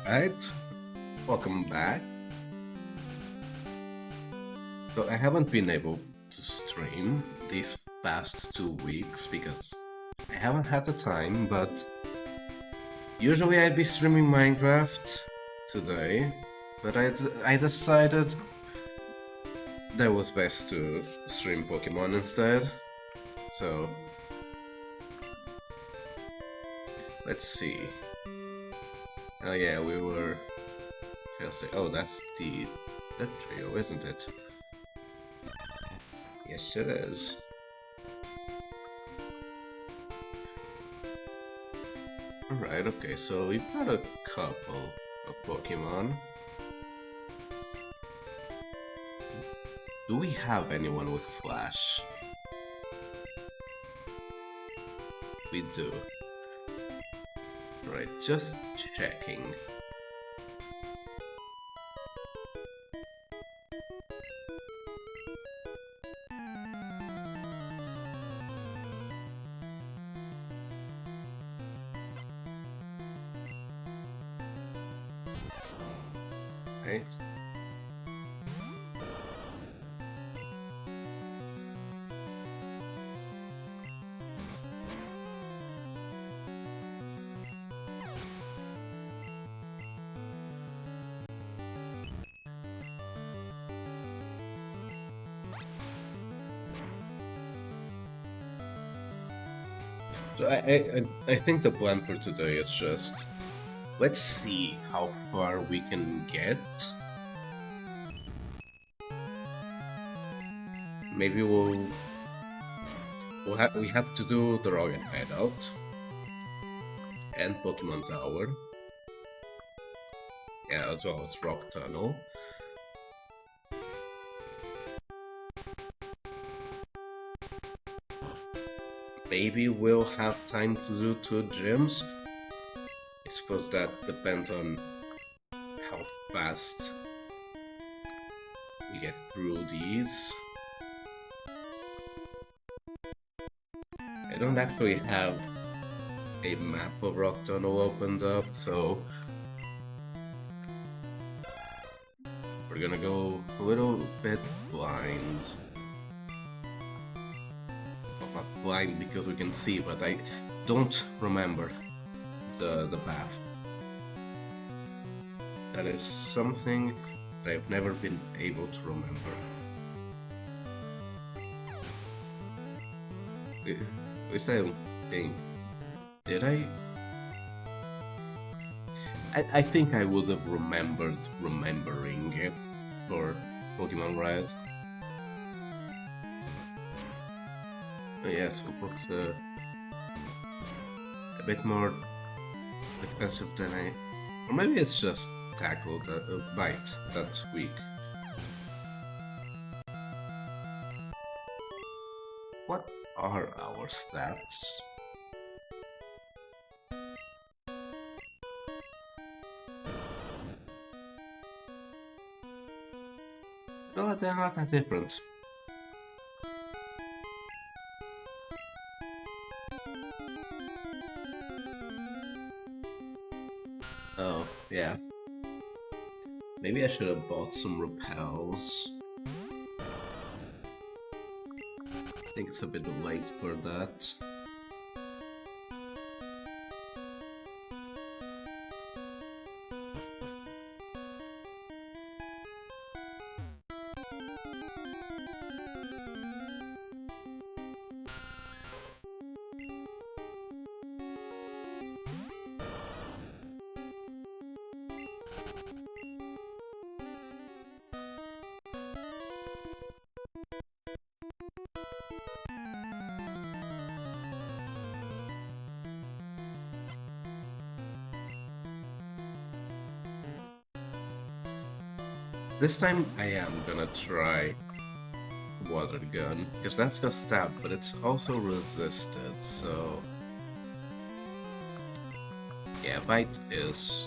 Alright, welcome back. So I haven't been able to stream these past 2 weeks because I haven't had the time, but usually I'd be streaming Minecraft today, but I decided that was best to stream Pokemon instead. So let's see. Oh yeah, we were... Oh, that's that trio, isn't it? Yes, it is. Alright, okay, so we've got a couple of Pokemon. Do we have anyone with Flash? We do. Right, just checking. Right. So I think the plan for today is just, let's see how far we can get. Maybe we have to do the Rocket Hideout and Pokemon Tower. Yeah, as well as Rock Tunnel. Maybe we'll have time to do 2 gyms. I suppose that depends on how fast we get through these. I don't actually have a map of Rock Tunnel opened up, so we're gonna go a little bit blind. Well, not blind because we can see, but I don't remember the path. That is something that I've never been able to remember. At least I don't think... Did I? I think I would have remembered remembering it for Pokemon Red. Oh yes, it looks a bit more defensive than I... Or maybe it's just Tackle, Bite, that's weak. What are our stats? No, they're not that different. Oh, yeah. Maybe I should have bought some repels. I think it's a bit late for that. This time I am gonna try Water Gun, because that's got stab, but it's also resisted, so... Yeah, Bite is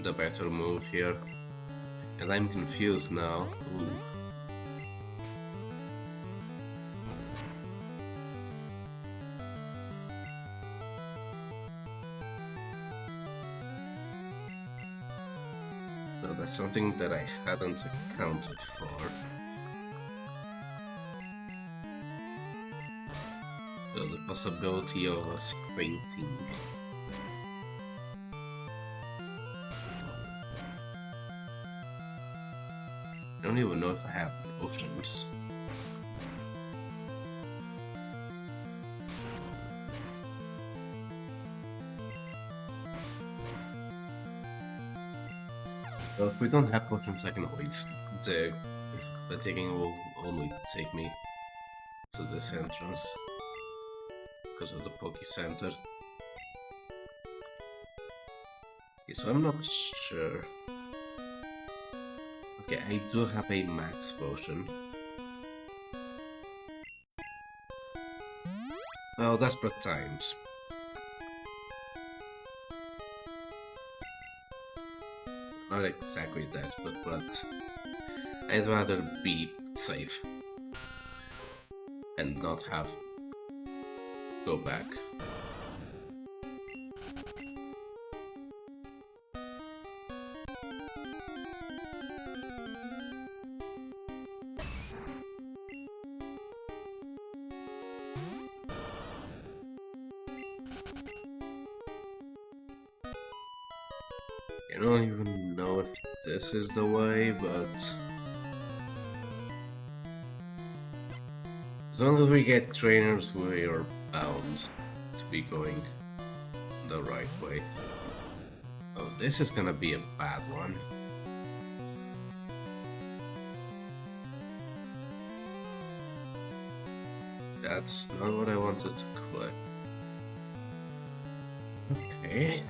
the better move here. And I'm confused now. Ooh. So that's something that I hadn't accounted for. So the possibility of us fainting. I don't even know if I have potions. Well, if we don't have potions, I can always dig. But digging will only take me to this entrance because of the Poke Center. Okay, so I'm not sure. Okay, I do have a max potion. Well, desperate times. Not exactly desperate, but I'd rather be safe and not have go back. I don't even know if this is the way, but as long as we get trainers, we are bound to be going the right way. Oh, this is gonna be a bad one. That's not what I wanted to click. Okay.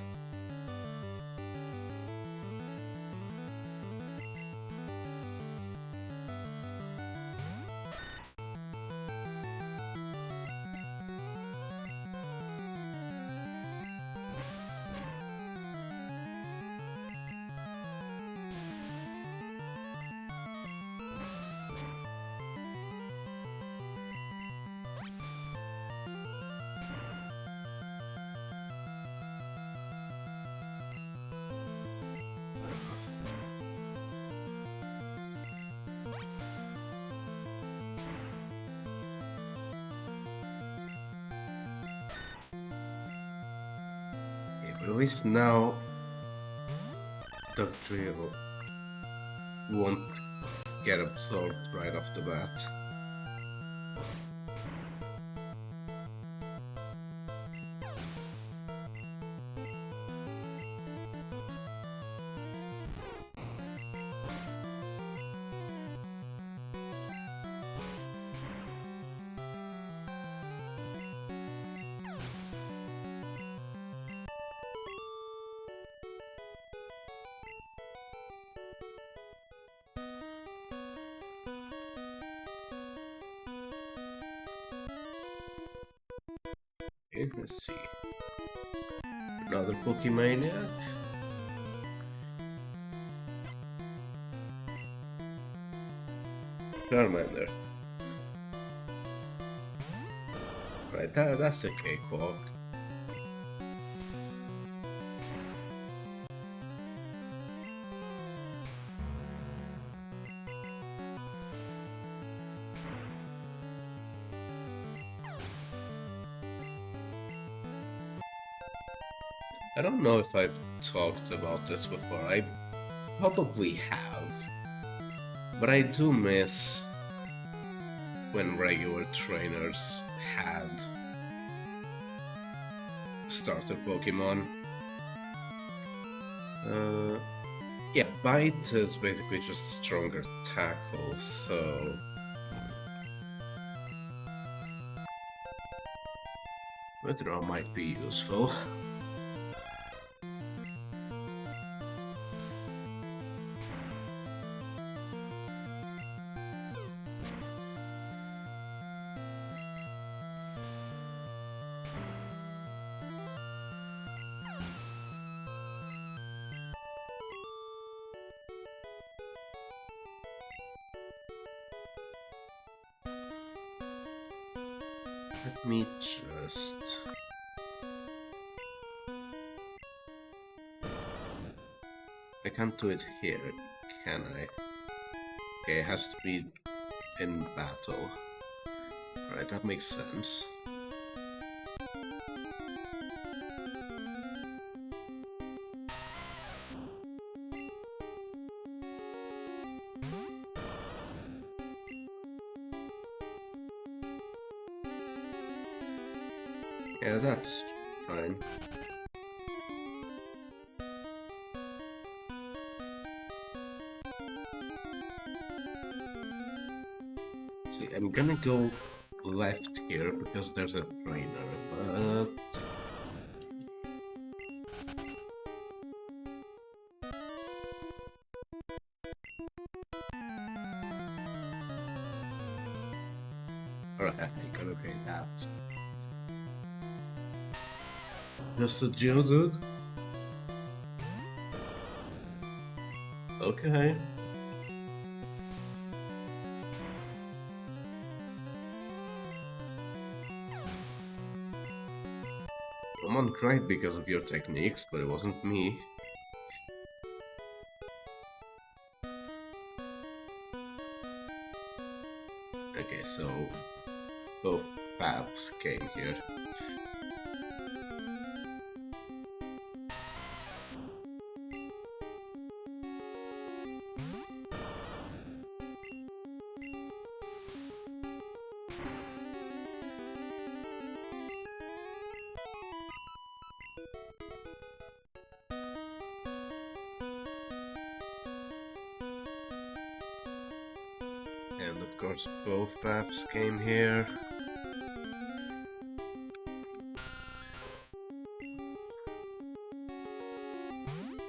But at least now Dugtrio won't get absorbed right off the bat. Okay, let's see. Another Pokemaniac. Charmander. Right, that's a cakewalk. I don't know if I've talked about this before. I probably have. But I do miss when regular trainers had starter Pokemon. Yeah, Bite is basically just stronger tackle, so Withdraw might be useful. Let me just... I can't do it here, can I? Okay, it has to be in battle. Alright, that makes sense. Yeah, that's fine. See, I'm gonna go left here because there's a trainer, but... Alright, I gotta pay that. Just a Geodude? Okay. Someone cried because of your techniques, but it wasn't me. Okay, so both paths came here. And of course both paths came here.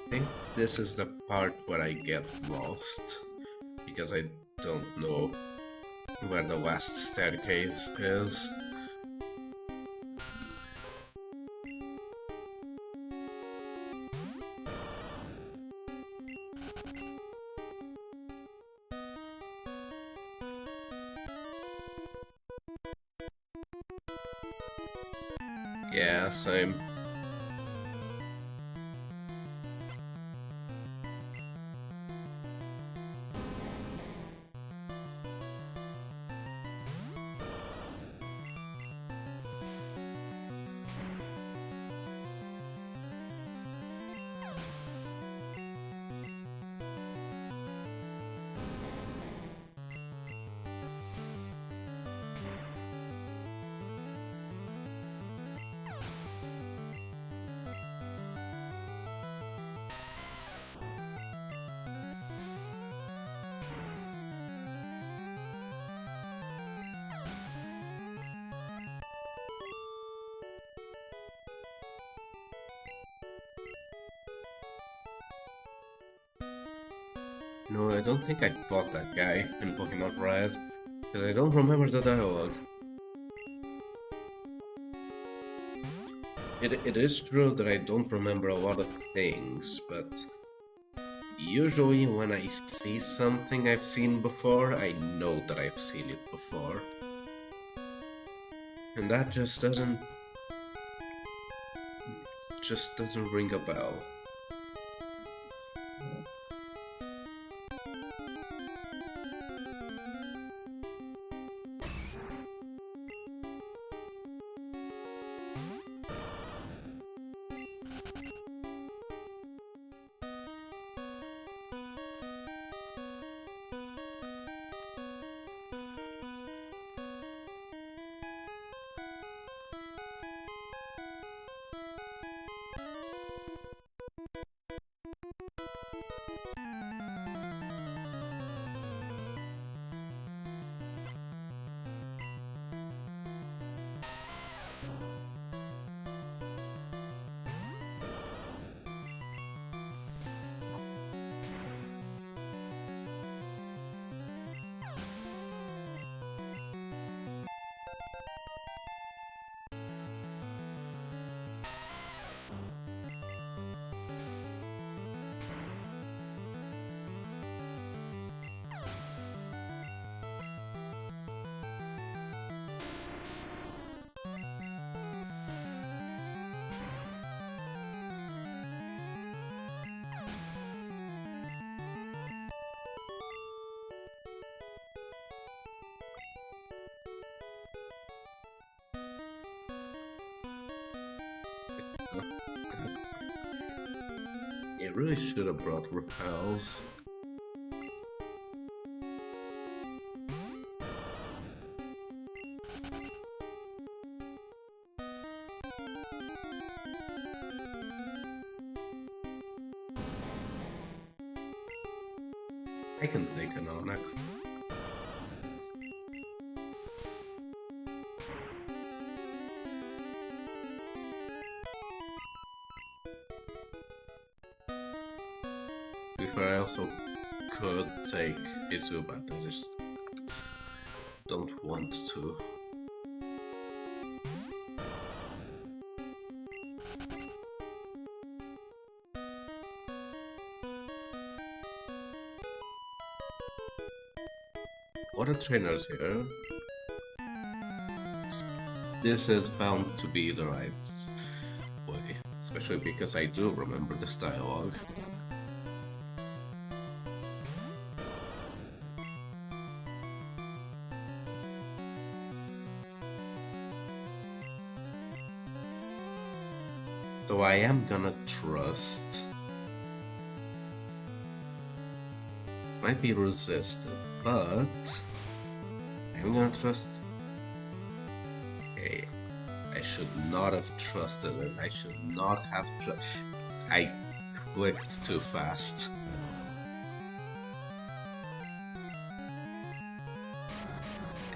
I think this is the part where I get lost, because I don't know where the last staircase is. Yeah, same. No, I don't think I fought that guy in Pokemon Red, because I don't remember the dialogue. It is true that I don't remember a lot of things, but usually when I see something I've seen before, I know that I've seen it before. And that just doesn't ring a bell. I really should have brought repels. I can take an Onyx. Before I also could take it, but I just don't want to. Water trainers here. This is bound to be the right way, especially because I do remember this dialogue. So I am gonna trust. It might be resisted, but I'm gonna trust. Okay, I should not have trusted it. I should not have I clicked too fast.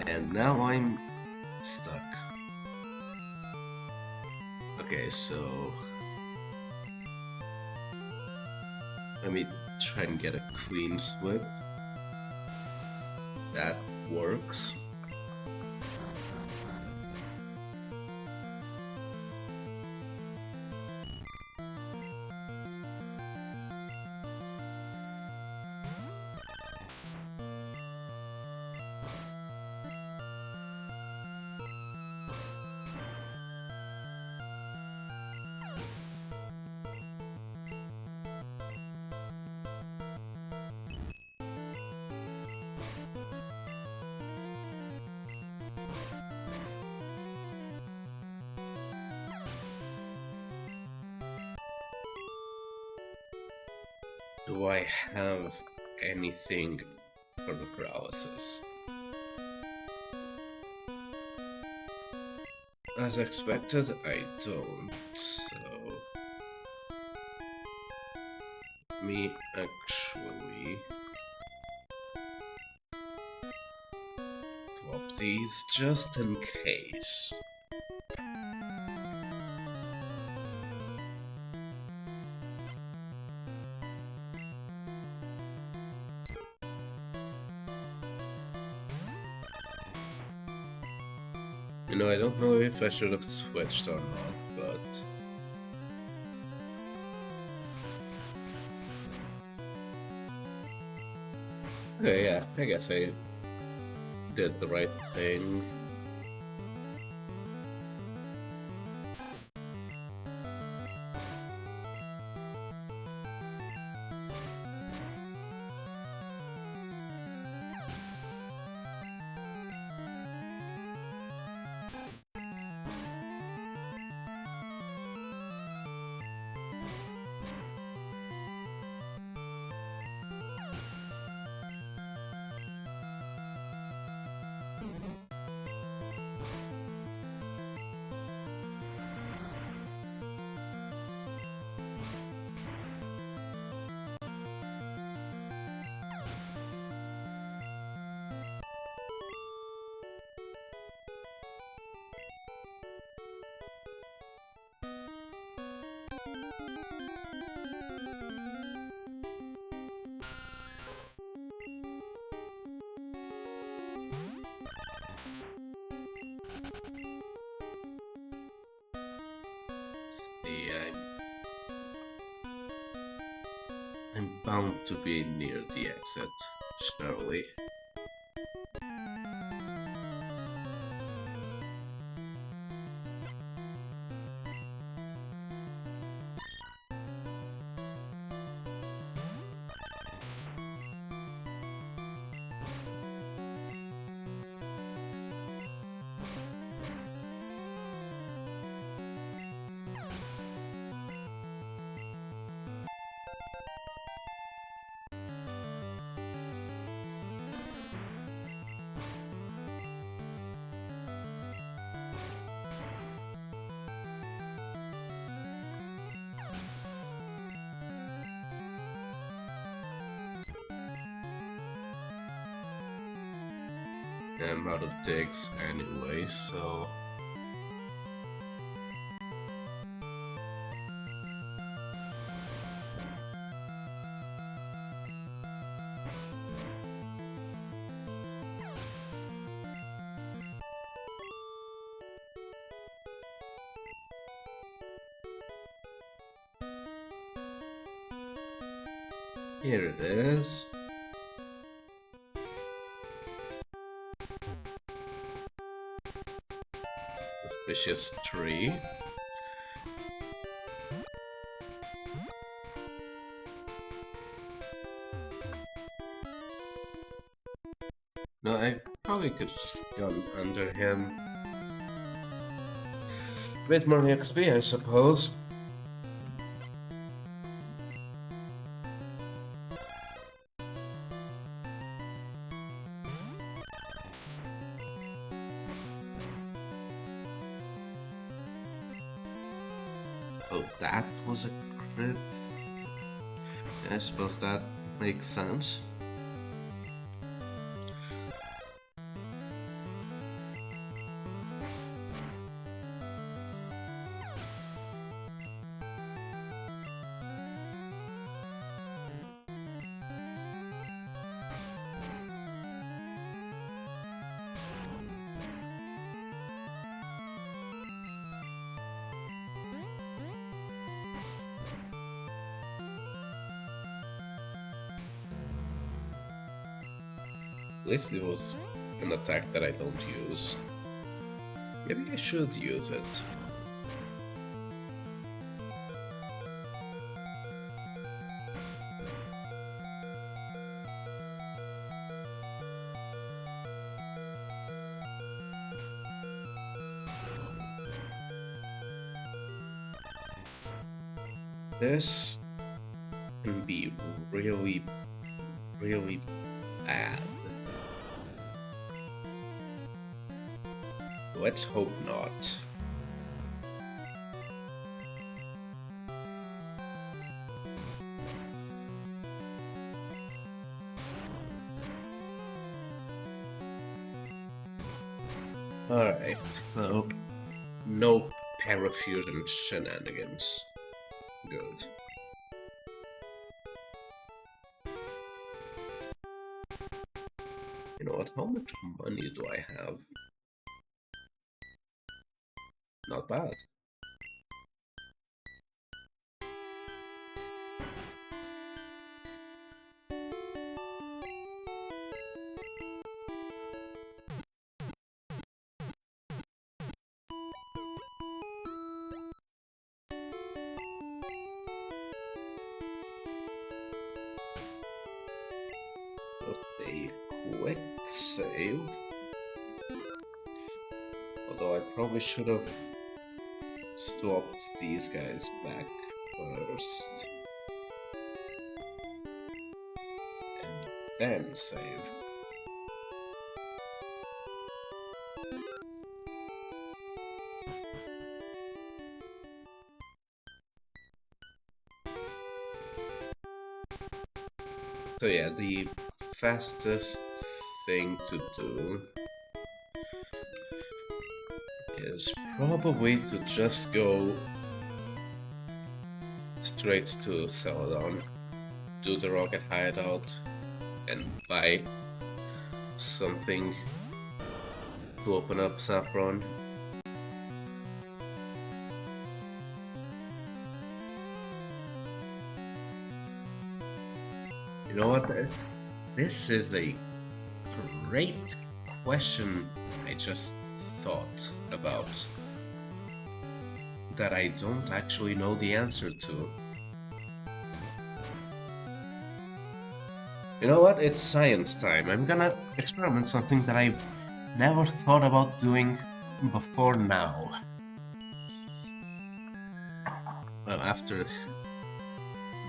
And now I'm stuck. Okay, so let me try and get a clean sweep. That works. Do I have anything for the paralysis? As expected, I don't, so... Me actually... swap these just in case. You know, I don't know if I should have switched or not, but... Okay, yeah, I guess I did the right thing. I'm bound to be near the exit, surely. I'm out of digs anyway, so... Here it is. Suspicious tree. No, I probably could just gone under him. Bit more XP, I suppose. Oh, that was a crit. I suppose that makes sense. At least it was an attack that I don't use. Maybe I should use it. This can be really, really bad. Let's hope not. Alright, so no parafusion shenanigans. Good. You know what, how much money do I have? Not bad. Just a quick save. Although I probably should have swapped these guys back first. And then save. So yeah, the fastest thing to do is probably to just go straight to Celador, do the rocket hideout, and buy something to open up Saffron. You know what? This is a great question I just thought about that I don't actually know the answer to. You know what? It's science time. I'm gonna experiment something that I've never thought about doing before now. Well, after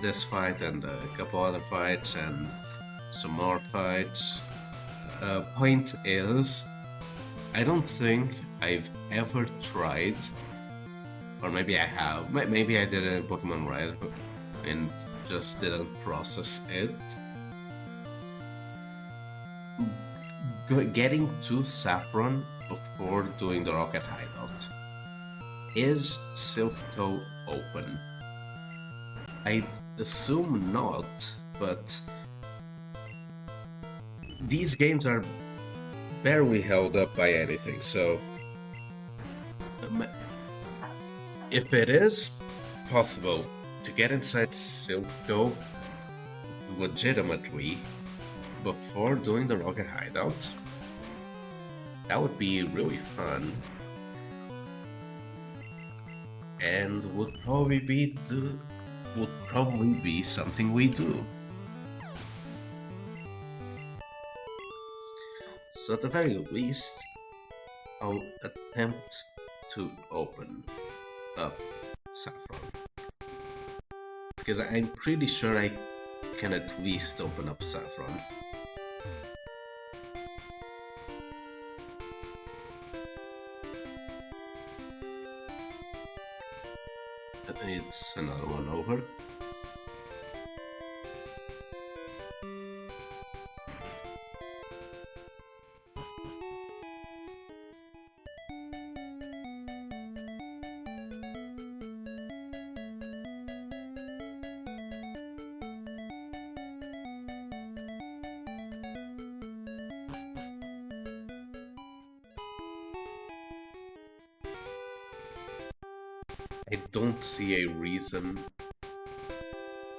this fight and a couple other fights and some more fights, point is, I don't think I've ever tried, or maybe I have, maybe I did it in Pokemon Red and just didn't process it, getting to Saffron before doing the rocket hideout. Is Silpho open? I'd assume not, but these games are barely held up by anything, so if it is possible to get inside Silpho legitimately before doing the rocket hideout, that would be really fun. And would probably be something we do. So at the very least, I'll attempt to open up Saffron, because I'm pretty sure I can at least open up Saffron. It's another one over. I don't see a reason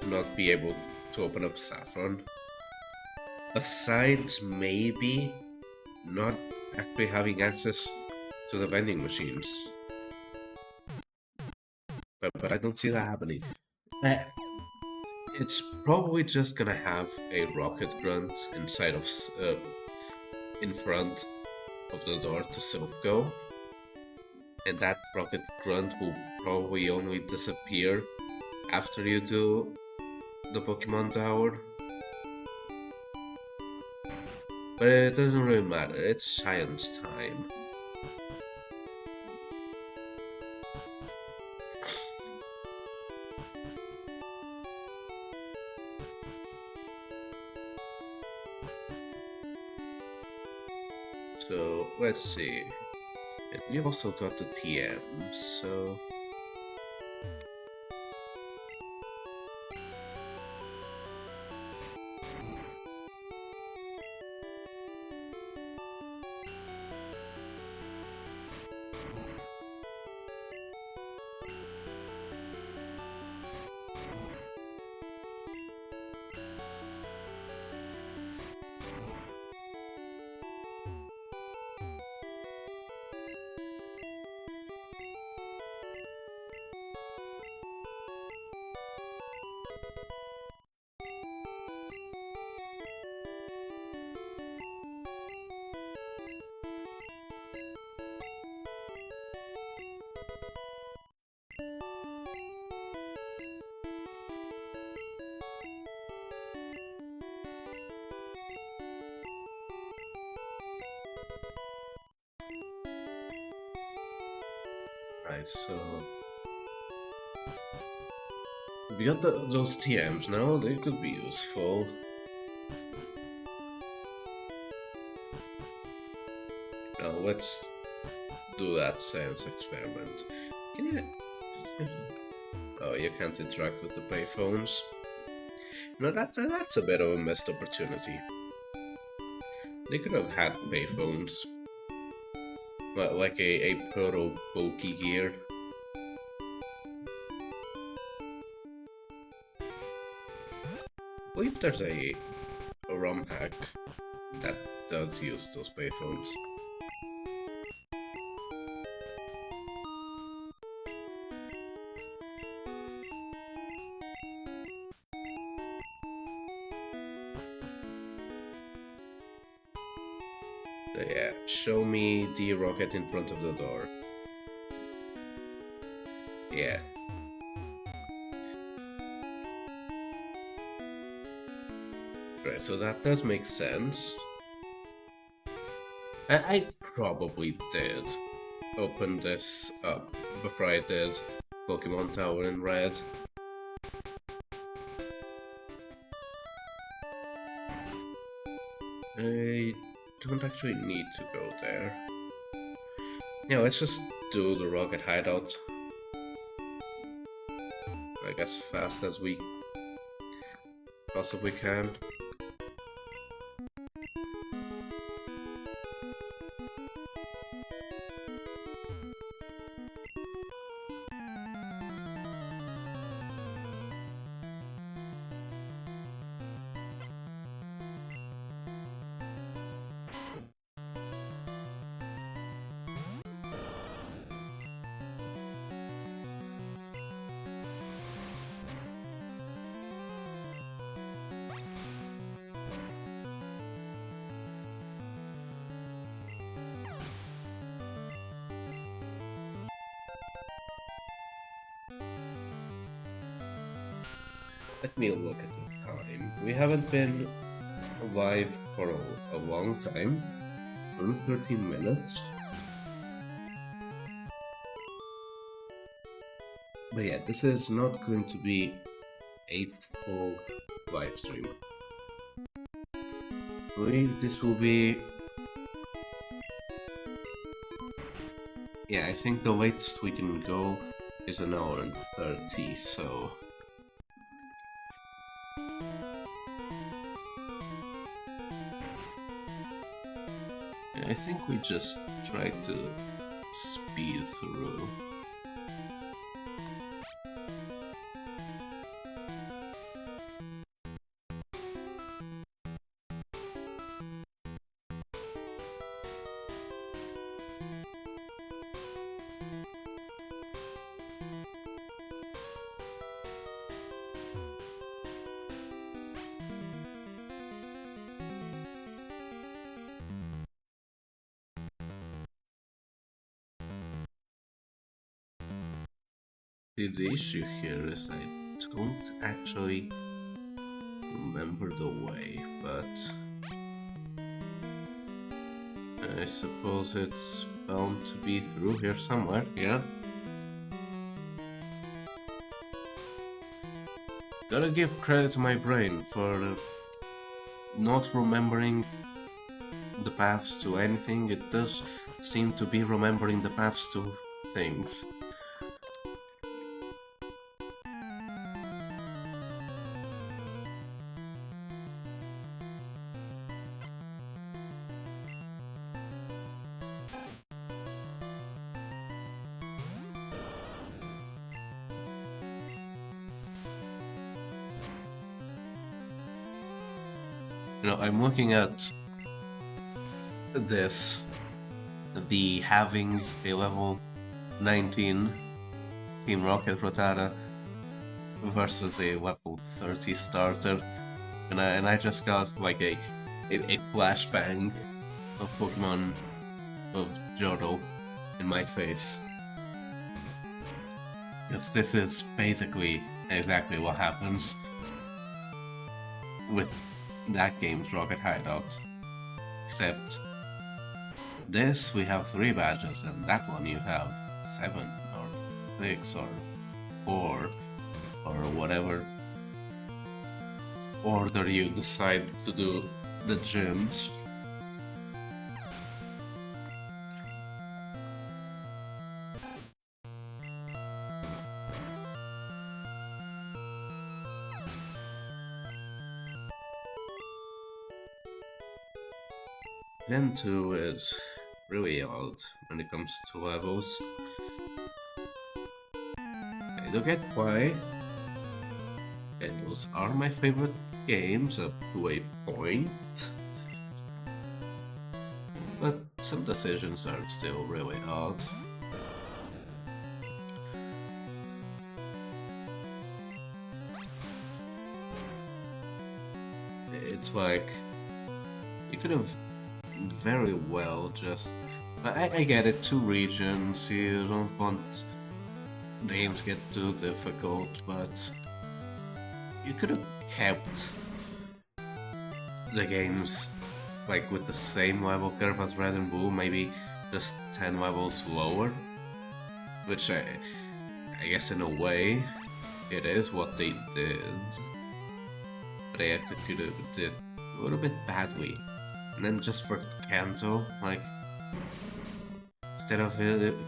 to not be able to open up Saffron. Aside maybe not actually having access to the vending machines. But I don't see that happening. It's probably just gonna have a rocket grunt inside of in front of the door to Silpho. And that rocket grunt will probably only disappear after you do the Pokemon Tower. But it doesn't really matter, it's science time. So, let's see. And we also got the TM, so... Right, so... we got those TMs now, they could be useful. Now let's do that science experiment. Can you... oh, you can't interact with the payphones. No, that's a bit of a missed opportunity. They could have had payphones. Like a proto Pokegear. I believe there's a ROM hack that does use those payphones. So yeah, show me the rocket in front of the door. Yeah. Right, so that does make sense. I probably did open this up before I did Pokemon Tower in Red. don't actually need to go there. Yeah, let's just do the rocket hideout. Like as fast as we possibly can. Let me look at the time. We haven't been live for a long time. Only 13 minutes. But yeah, this is not going to be a full live stream. I believe this will be... Yeah, I think the latest we can go is an hour and 30, so... I think we just try to speed through. The issue here is I don't actually remember the way, but I suppose it's bound to be through here somewhere, yeah? Gotta give credit to my brain for not remembering the paths to anything. It does seem to be remembering the paths to things. You know, I'm looking at this, the having a level 19 Team Rocket Rotata versus a level 30 starter, and I just got like a flashbang of Pokemon of Johto in my face. Because this is basically exactly what happens with that game's Rocket Hideout. Except this we have 3 badges, and that one you have 7 or 6 or 4 or whatever order you decide to do the gyms. Gen 2 is really odd when it comes to levels. I do get why. Those are my favorite games up to a point. But some decisions are still really odd. It's like you could have very well just... I get it, 2 regions, you don't want the game to get too difficult, but you could have kept the games like with the same level curve as Red and Blue, maybe just 10 levels lower, which I guess in a way it is what they did, but I executed it a little bit badly And then just for Kanto, like, instead of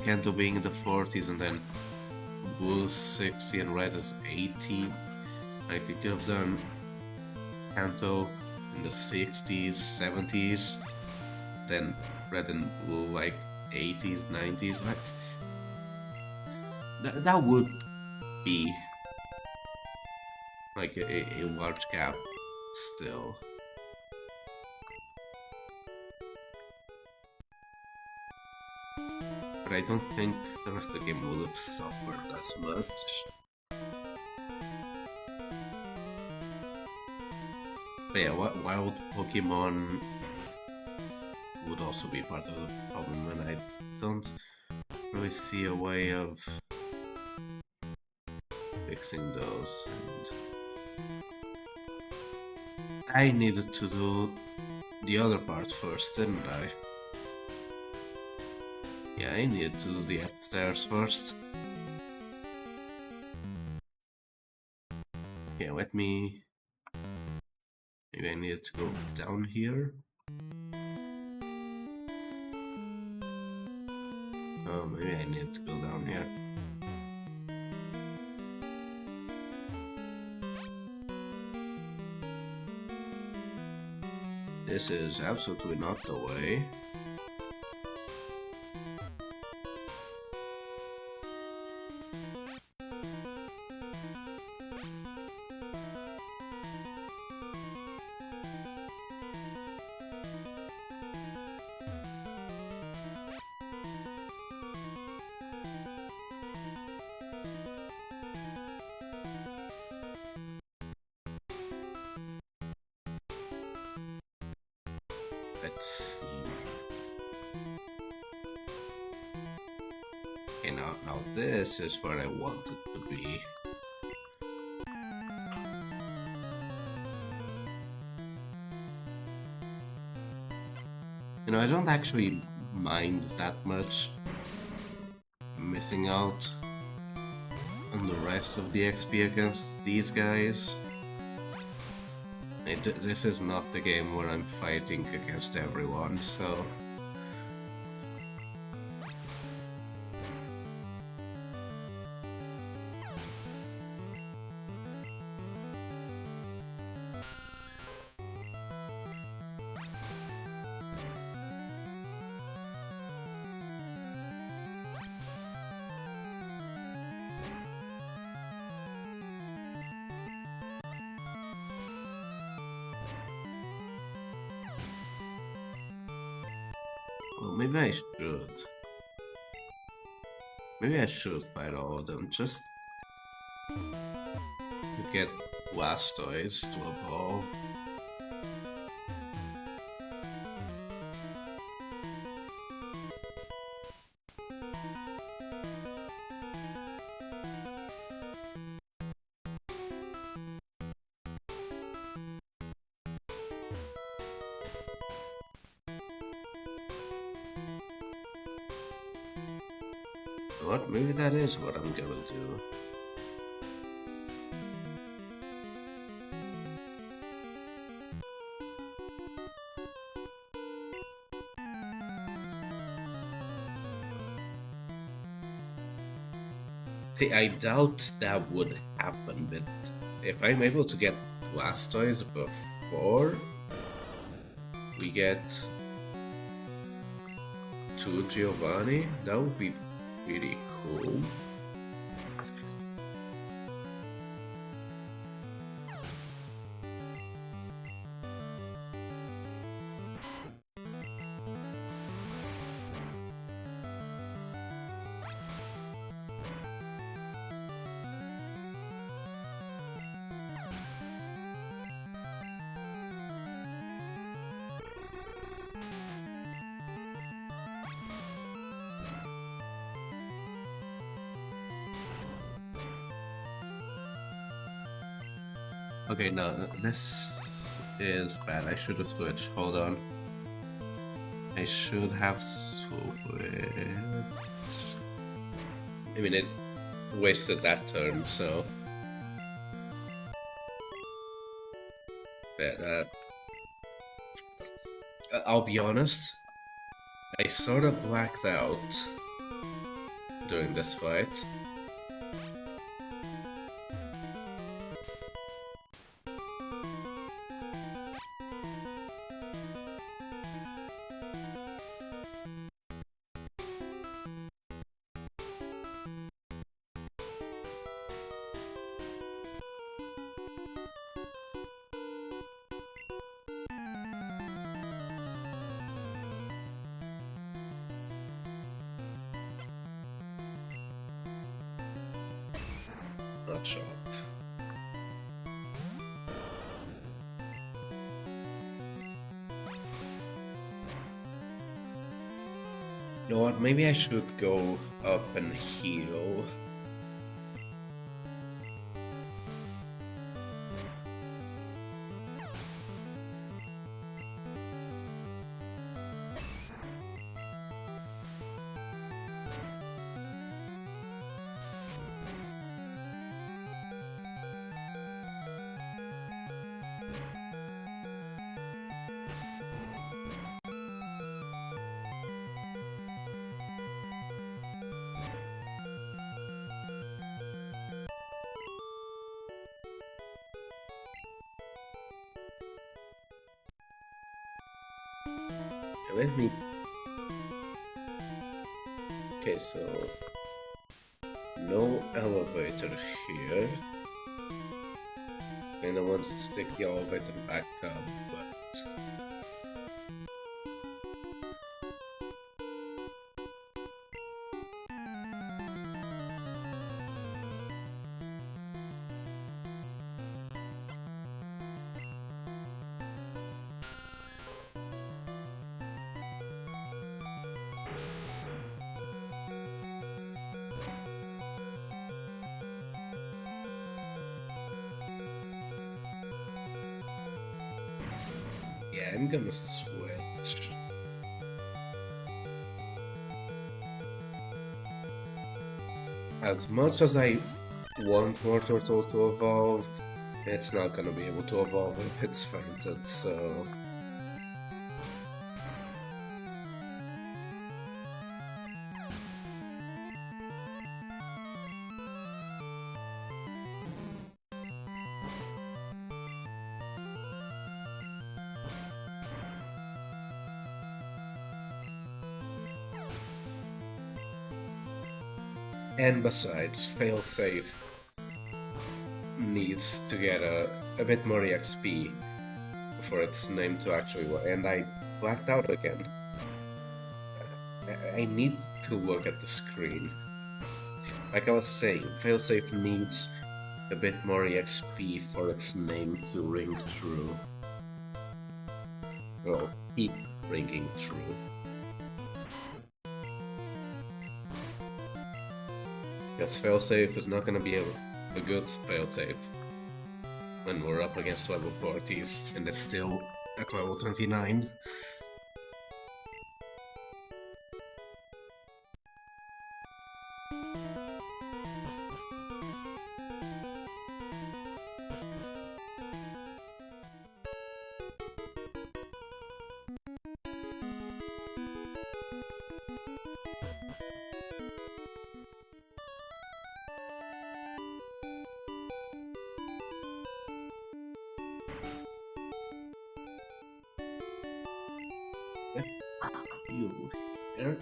Kanto being in the 40s and then Blue 60 and Red is 80, like, they could have done Kanto in the 60s, 70s, then Red and Blue, like, 80s, 90s, like, that would be, like, a large gap still. But I don't think the rest of the game would have suffered as much. But yeah, wild Pokemon would also be part of the problem, and I don't really see a way of fixing those. And I needed to do the other part first, didn't I? Yeah, I needed to do the upstairs first. Yeah, let me... Maybe I needed to go down here. Oh, maybe I need to go down here. This is absolutely not the way. Let's see. Okay, now this is where I want it to be. You know, I don't actually mind that much missing out on the rest of the XP against these guys. This is not the game where I'm fighting against everyone, so... Well, maybe I should. Maybe I should fight all of them, just to get Blastoise to evolve. What? Maybe that is what I'm gonna do. See, I doubt that would happen, but if I'm able to get Blastoise before we get to Giovanni, that would be pretty cool. Okay, no, this is bad. I should have switched. Hold on. I should have switched. I mean, it wasted that turn, so... Yeah, I'll be honest, I sort of blacked out during this fight. Not sharp. You know what, maybe I should go up and heal. Let me... Okay, so... no elevator here. And I wanted to take the elevator back up, but... yeah, I'm gonna switch. As much as I want more Turtle to evolve, it's not gonna be able to evolve if it's fainted, so... And besides, failsafe needs to get a bit more EXP for its name to actually work, and I blacked out again. I need to look at the screen. Like I was saying, failsafe needs a bit more EXP for its name to ring true. Well, keep ringing true. Because failsafe is not gonna be a good failsafe when we're up against level 40s and it's still at level 29. You here?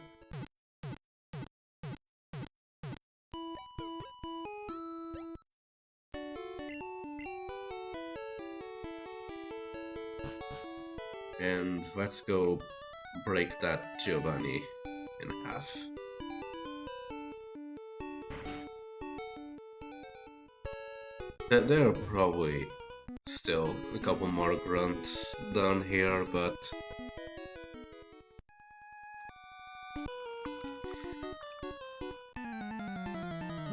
And let's go break that Giovanni in half. There are probably still a couple more grunts down here, but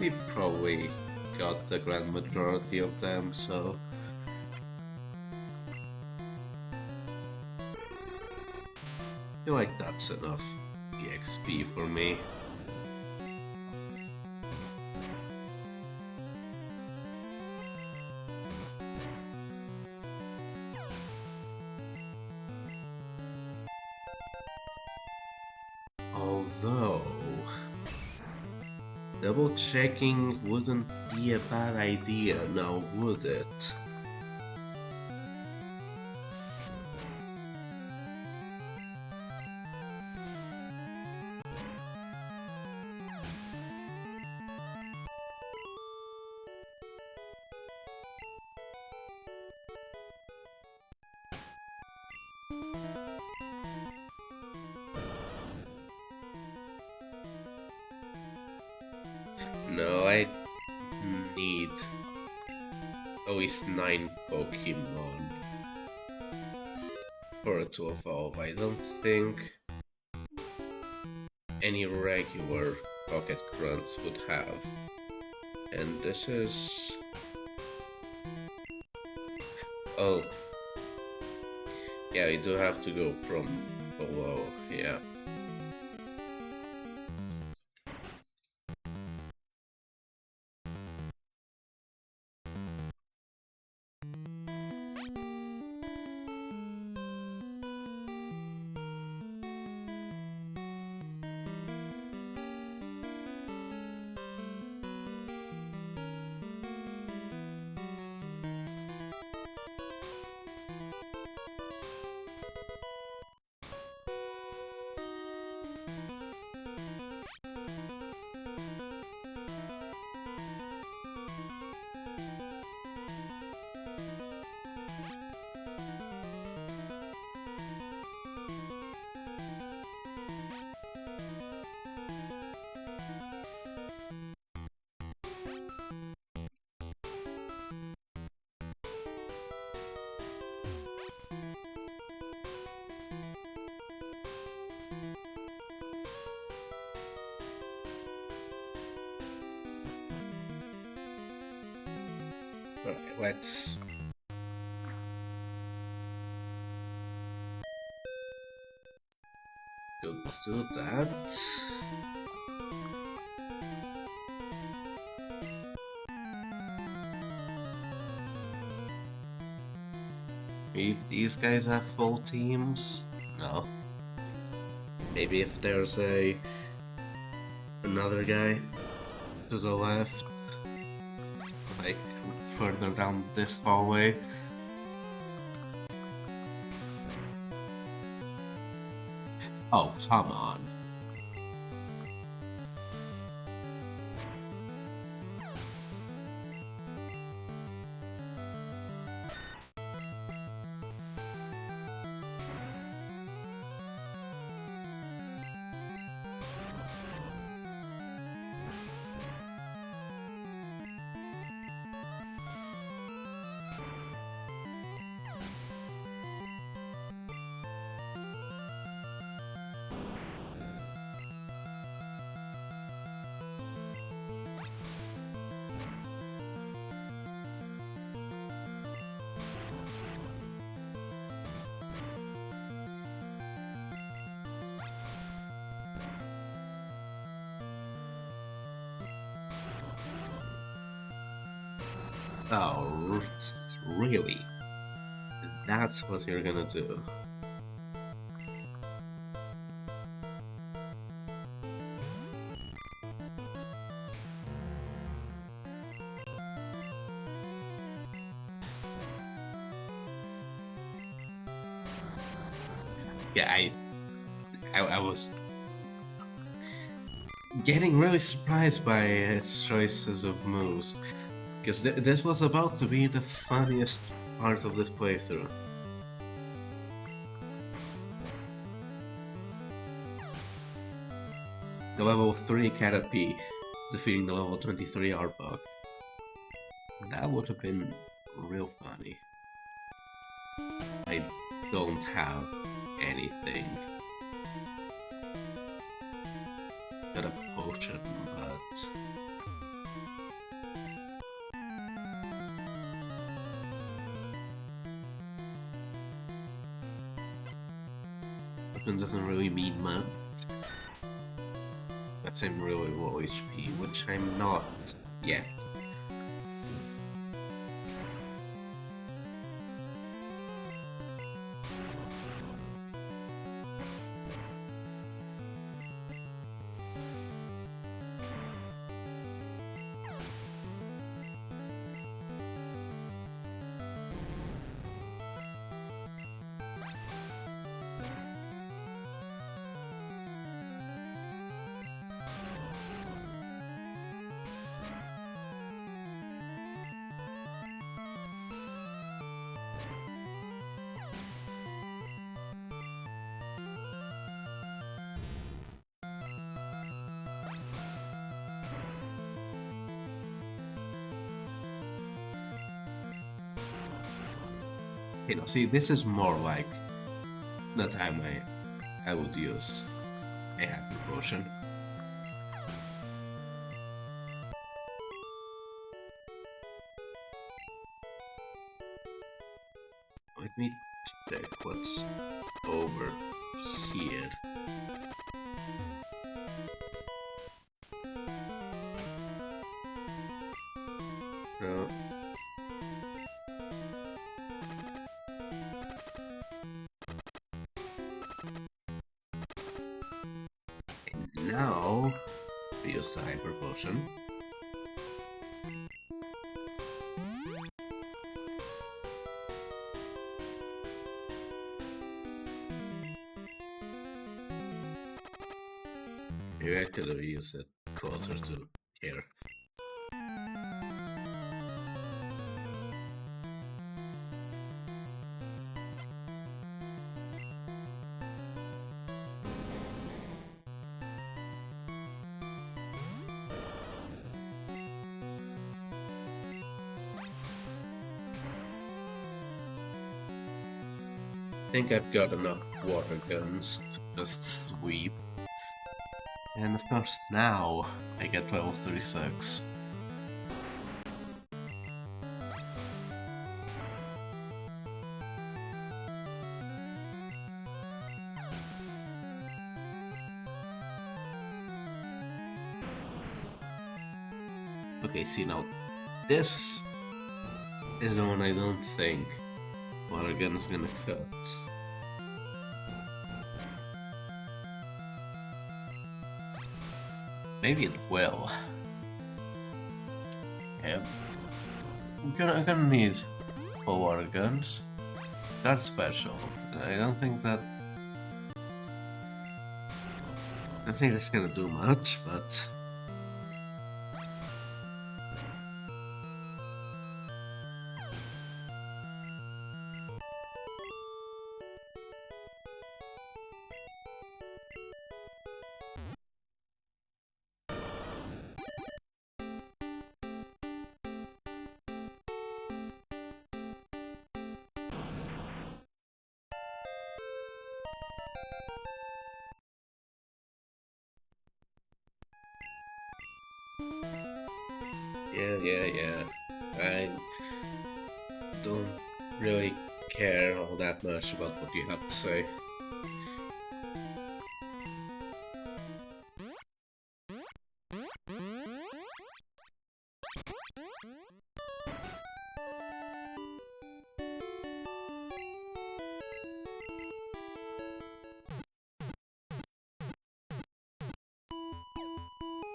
we probably got the grand majority of them, so... I feel like that's enough EXP for me. Although, double checking wouldn't be a bad idea now, would it? No, I need at least 9 Pokemon for it to evolve. I don't think any regular Pocket Grunts would have. And this is... Oh. Yeah, you do have to go from below, yeah. Okay, let's go do that. Maybe these guys have full teams? No. Maybe if there's another guy to the left, like further down this hallway. Oh, come on. Oh, really? That's what you're gonna do? Yeah, I was getting really surprised by his choices of moves, because this was about to be the funniest part of this playthrough. The level 3 Caterpie defeating the level 23 Arbok. That would have been real funny. I don't have anything. Got a potion, but... Potion doesn't really mean much. That's I'm really low HP, which I'm not yet. You know, see, this is more like the time I would use a happy potion. Let me check what's over here. No. And now we use the hyper potion. Maybe I could have used it closer to here. I think I've got enough water guns to just sweep. And of course now I get level 36. Okay, see now, this is the one I don't think water gun is gonna cut. Maybe it will. Yeah. I'm gonna need 4 water guns. That's special. I don't think that's gonna do much, but yeah. I don't really care all that much about what you have to say.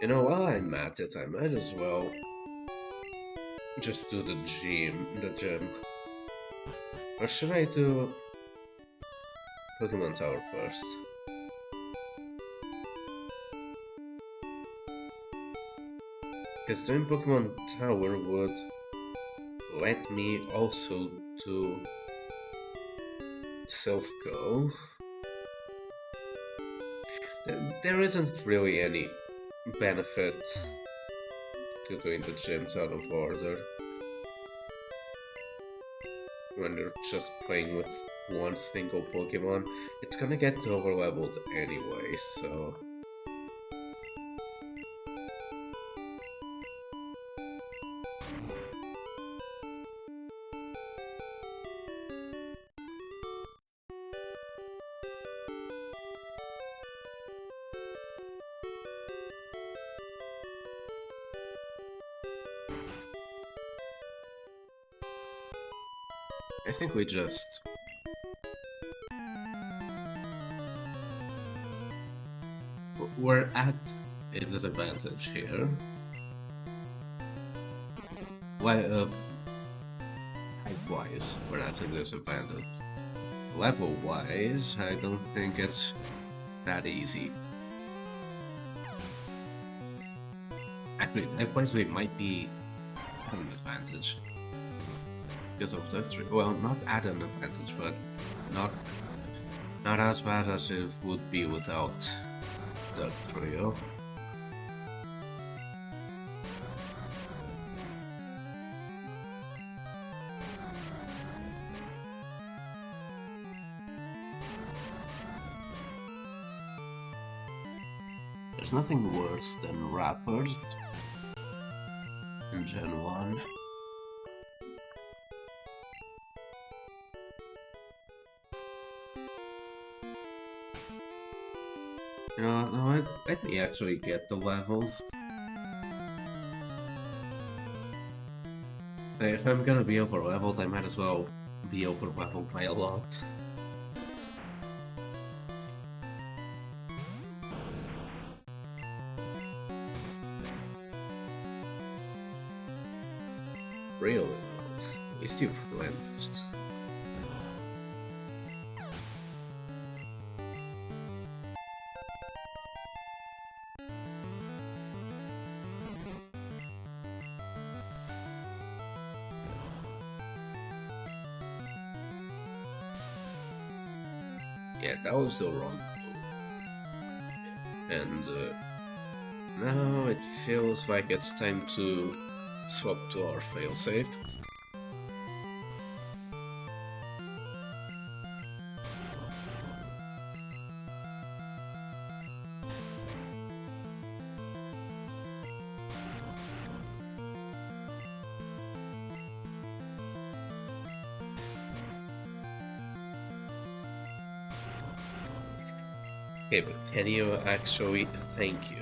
You know, while I'm at it, I might as well just do the gym. Or should I do Pokemon Tower first? Because doing Pokemon Tower would let me also do Self-Go. There isn't really any benefit to doing the gyms out of order when you're just playing with one single Pokemon. It's gonna get overleveled anyway, so I think we just we're at a disadvantage here. Height-wise, we're at a disadvantage. Level-wise, I don't think it's that easy. Actually, height-wise, we might be at an advantage. Because of the tree. Well, not at an advantage, but not as bad as it would be without the trio. There's nothing worse than rappers in Gen 1. You know, no, I think you actually get the levels. If I'm gonna be over-leveled, I might as well be over-leveled by a lot. Really? At least you've cleansed. Yeah, that was the wrong move. And now it feels like it's time to swap to our failsafe. Okay, but can you actually thank you?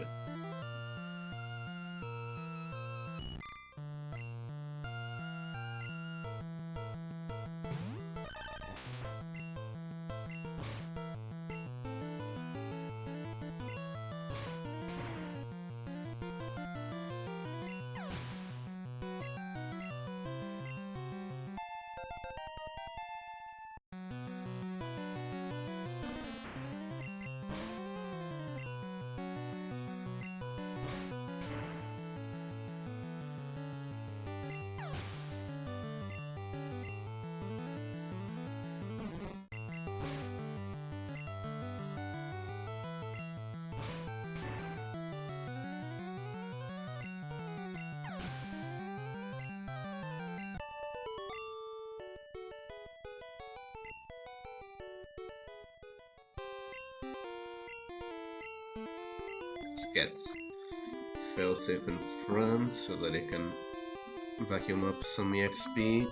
Let's get failsafe in front so that it can vacuum up some EXP.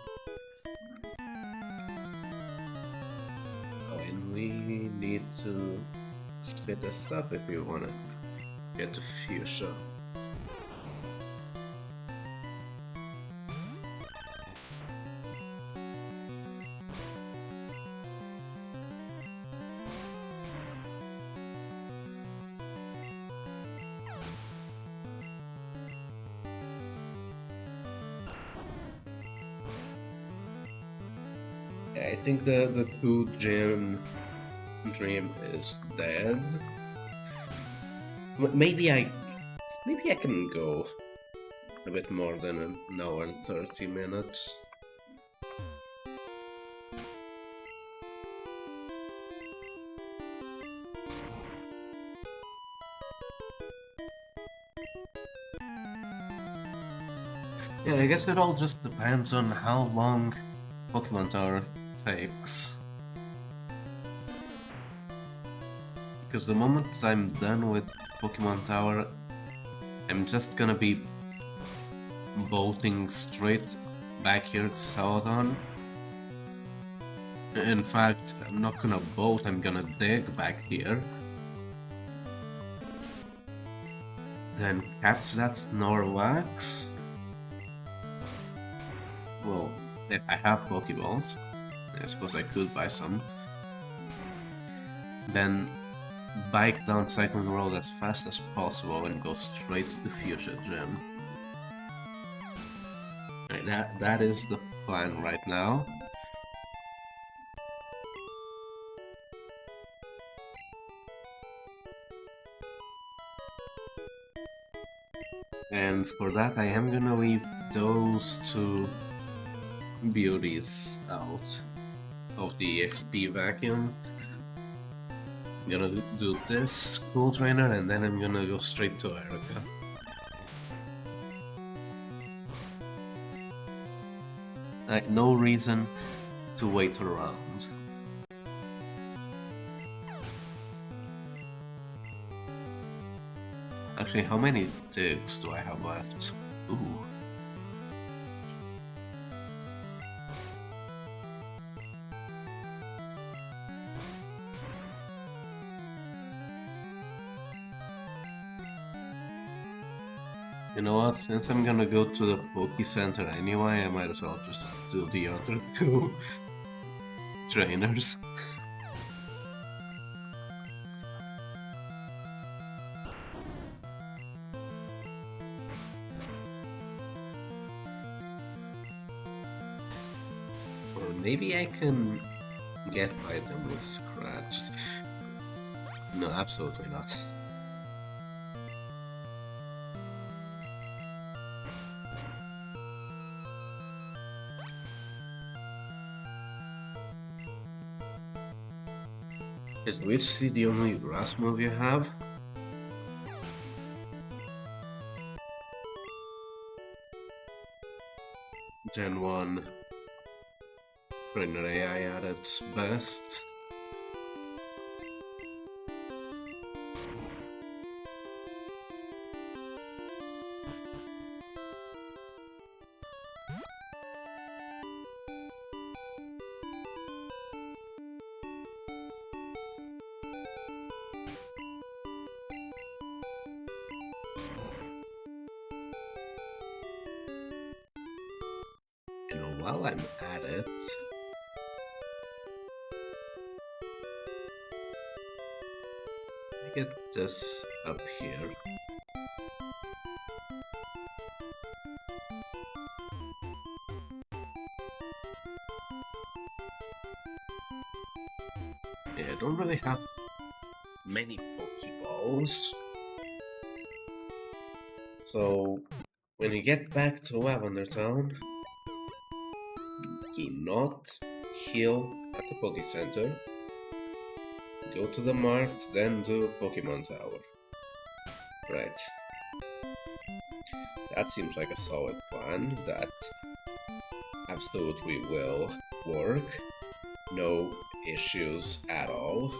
Oh, and we need to split this up if we wanna get to Fuschia. I think the 2 gym dream is dead. Maybe I can go a bit more than an hour and 30 minutes. Yeah, I guess it all just depends on how long Pokemon Tower takes. Because the moment I'm done with Pokemon Tower, I'm just gonna be bolting straight back here to Celador. In fact, I'm not gonna bolt, I'm gonna dig back here. Then catch that Snorlax. Well, if I have Pokeballs, I suppose I could buy some. Then bike down Cycling Road as fast as possible and go straight to the Fuschia Gym. Right, that is the plan right now. And for that I am gonna leave those 2 beauties out of the EXP vacuum. I'm gonna do this school trainer and then I'm gonna go straight to Erica. Like, no reason to wait around. Actually, how many digs do I have left? Ooh. You know what, since I'm gonna go to the Poke Center anyway, I might as well just do the other two trainers. Or maybe I can get by them with Scratch. No, absolutely not. Is Witch Sea the only grass move you have? Gen 1 Trainer AI at its best. You know, while I'm at it, I get this up here. Yeah, I don't really have many Pokeballs. So, when you get back to Lavender Town, do not heal at the Poke Center. Go to the mart, then do Pokemon Tower. Right. That seems like a solid plan. That absolutely will work. No issues at all.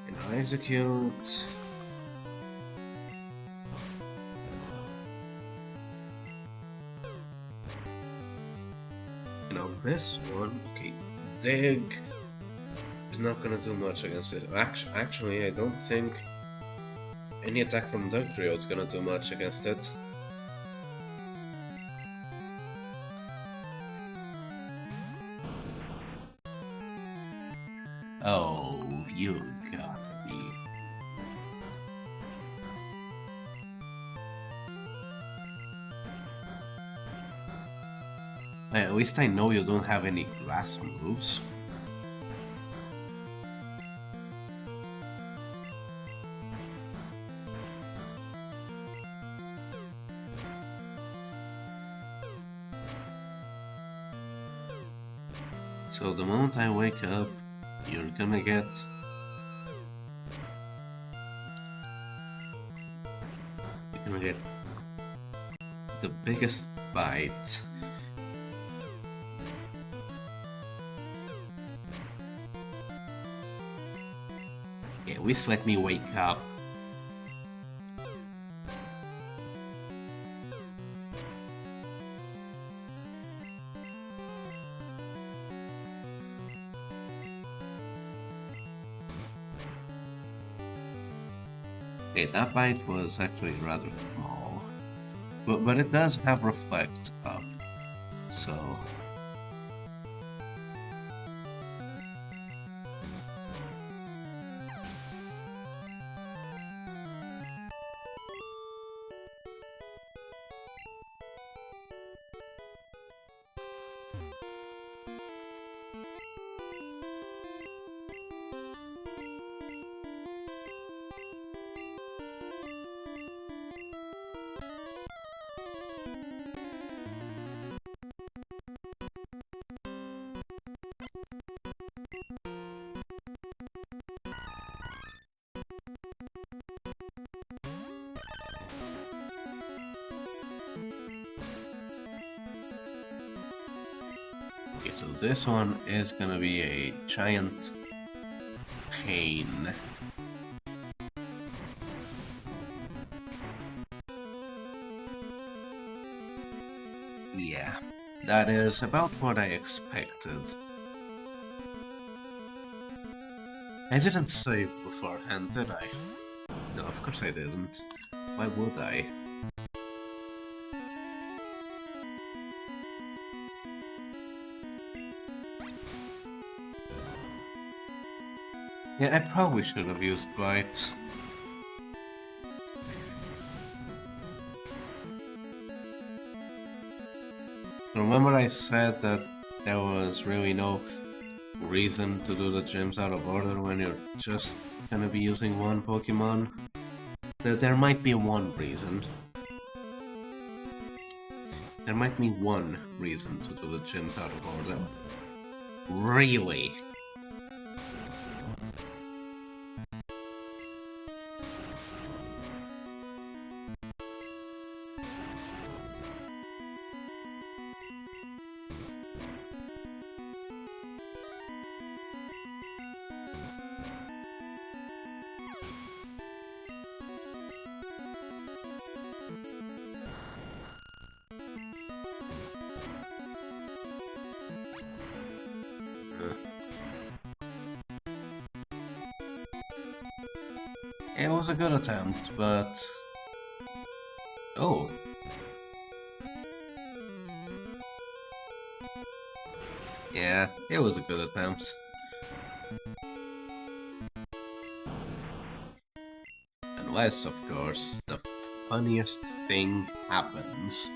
And I execute. And on this one, okay, Dig is not gonna do much against this. Actually, I don't think any attack from Dugtrio is gonna do much against it. Oh, you gotta be. At least I know you don't have any grass moves. So the moment I wake up, you're gonna get Gonna get the biggest bite. Yeah, at least let me wake up. Okay, that bite was actually rather small. But it does have reflect up, so... Okay, so this one is gonna be a giant pain. Yeah, that is about what I expected. I didn't save beforehand, did I? No, of course I didn't. Why would I? Yeah, I probably should have used Blight. Remember I said that there was really no reason to do the gyms out of order when you're just gonna be using one Pokemon? There might be one reason. There might be one reason to do the gyms out of order. Really? It was a good attempt, but... Oh. Yeah, it was a good attempt. Unless, of course, the funniest thing happens.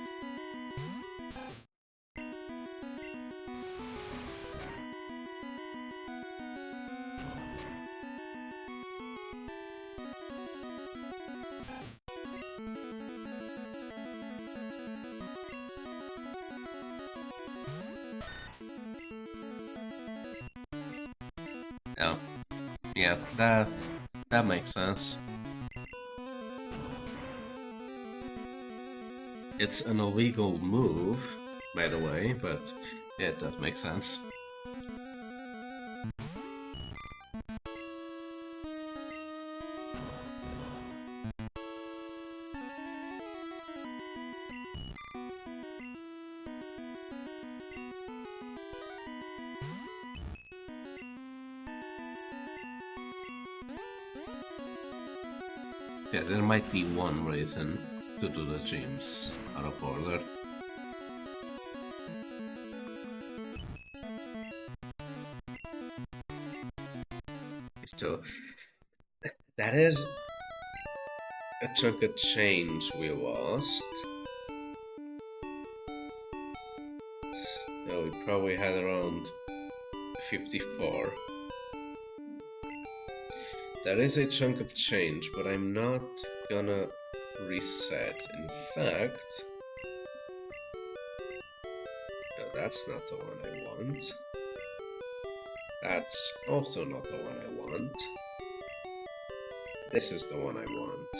Oh, yeah, that makes sense. It's an illegal move, by the way, but it does make sense. Yeah, there might be one reason to do the gyms out of order. So, that is a chunk of change we lost. So we probably had around 54. That is a chunk of change, but I'm not gonna reset. In fact... No, that's not the one I want. That's also not the one I want. This is the one I want.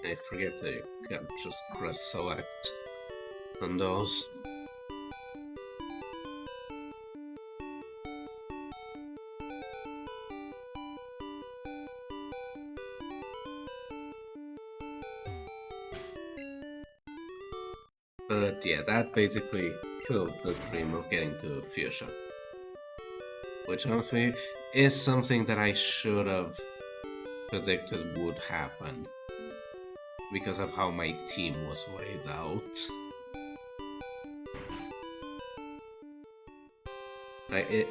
I forget that you can just press select on those. But yeah, that basically killed the dream of getting to Fuschia. Which honestly is something that I should have predicted would happen. Because of how my team was laid out. It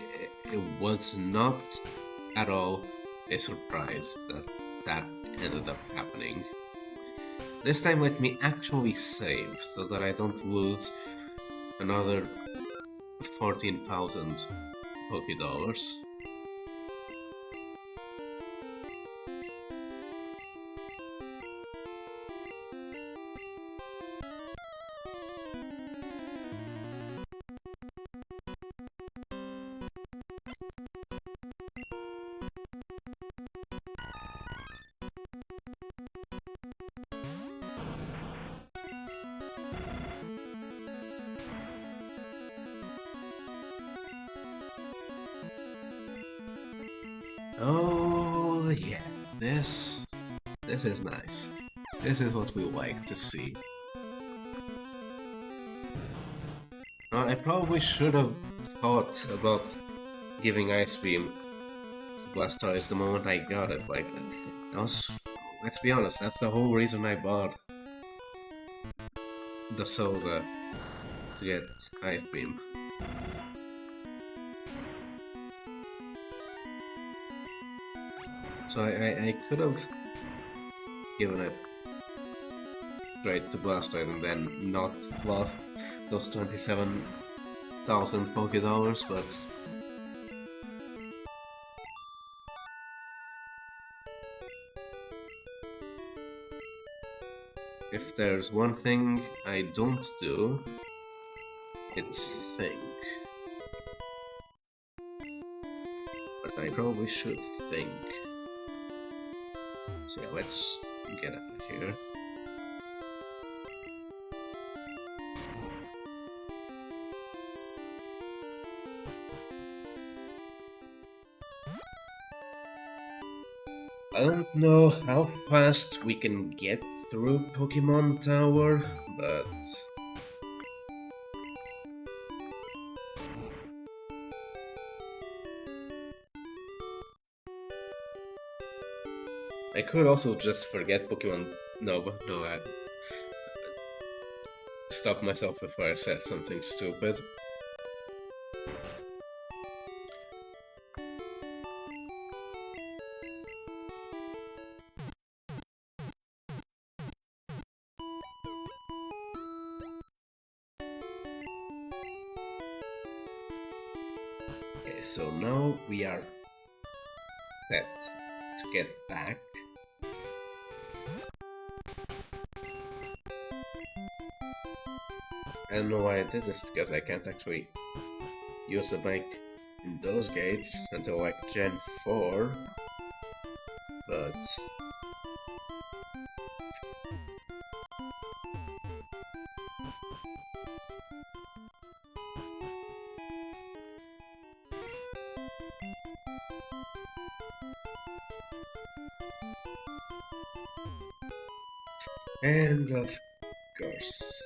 was not at all a surprise that that ended up happening. This time let me actually save so that I don't lose another 14,000 Poké Dollars. Oh yeah, this is nice. This is what we like to see. Now, I probably should have thought about giving Ice Beam to Blastoise the moment I got it. Like, that was, let's be honest, that's the whole reason I bought the soda to get Ice Beam. So I could have given it straight to Blastoise and then not lost those 27,000 Poké Dollars, but if there's one thing I don't do, it's think. But I probably should think. So yeah, let's get out of here. I don't know how fast we can get through Pokemon Tower, but I could also just forget Pokemon. No, I stop myself before I said something stupid. Okay, so now we are set to get back. I don't know why I did this, because I can't actually use the bike in those gates until like Gen 4, but and of course.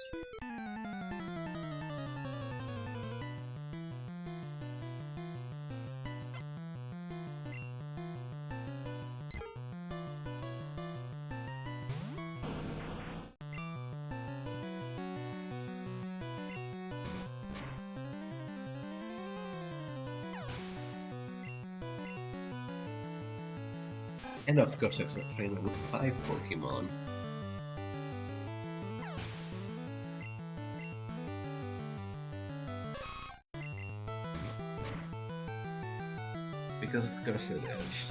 And of course it's a trainer with 5 Pokemon. Because of course it is.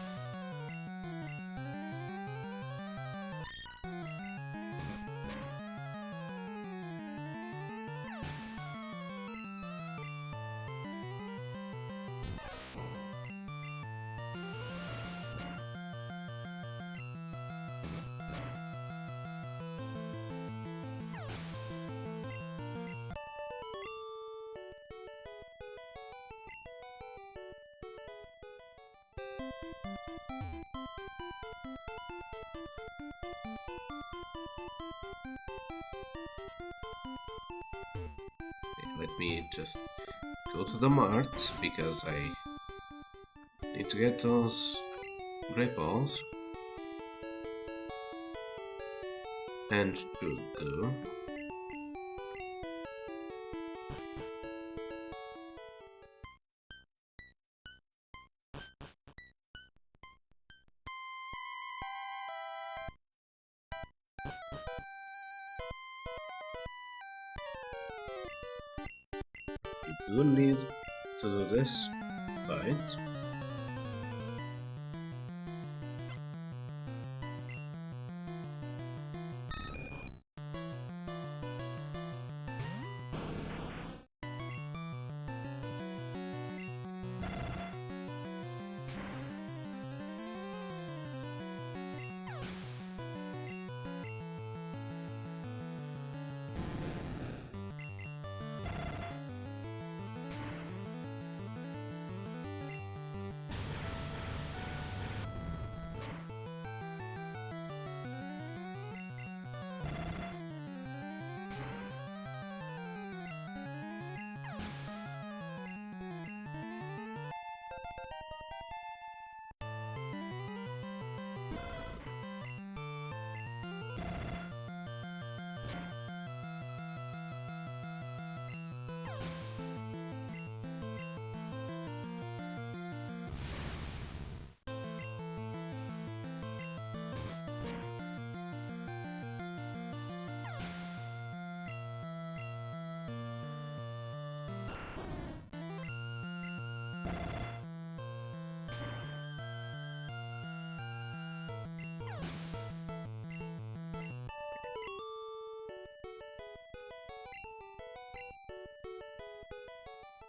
Okay, let me just go to the mart because I need to get those great balls. And should do. You do need to do this, right?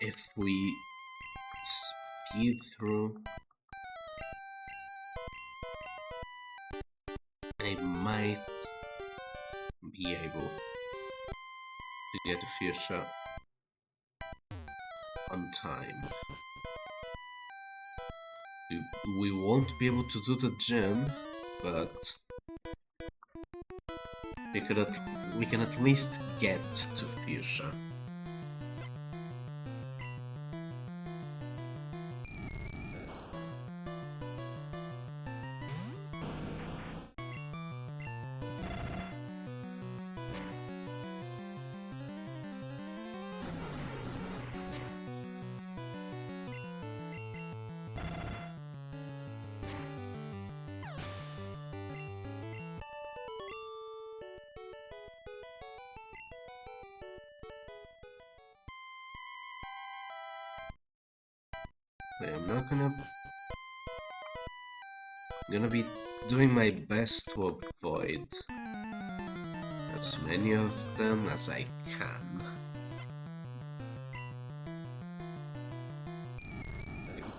If we speed through, I might be able to get to Fuschia on time. We won't be able to do the gym, but we can at least get to Fuschia. I'm not gonna be doing my best to avoid as many of them as I can.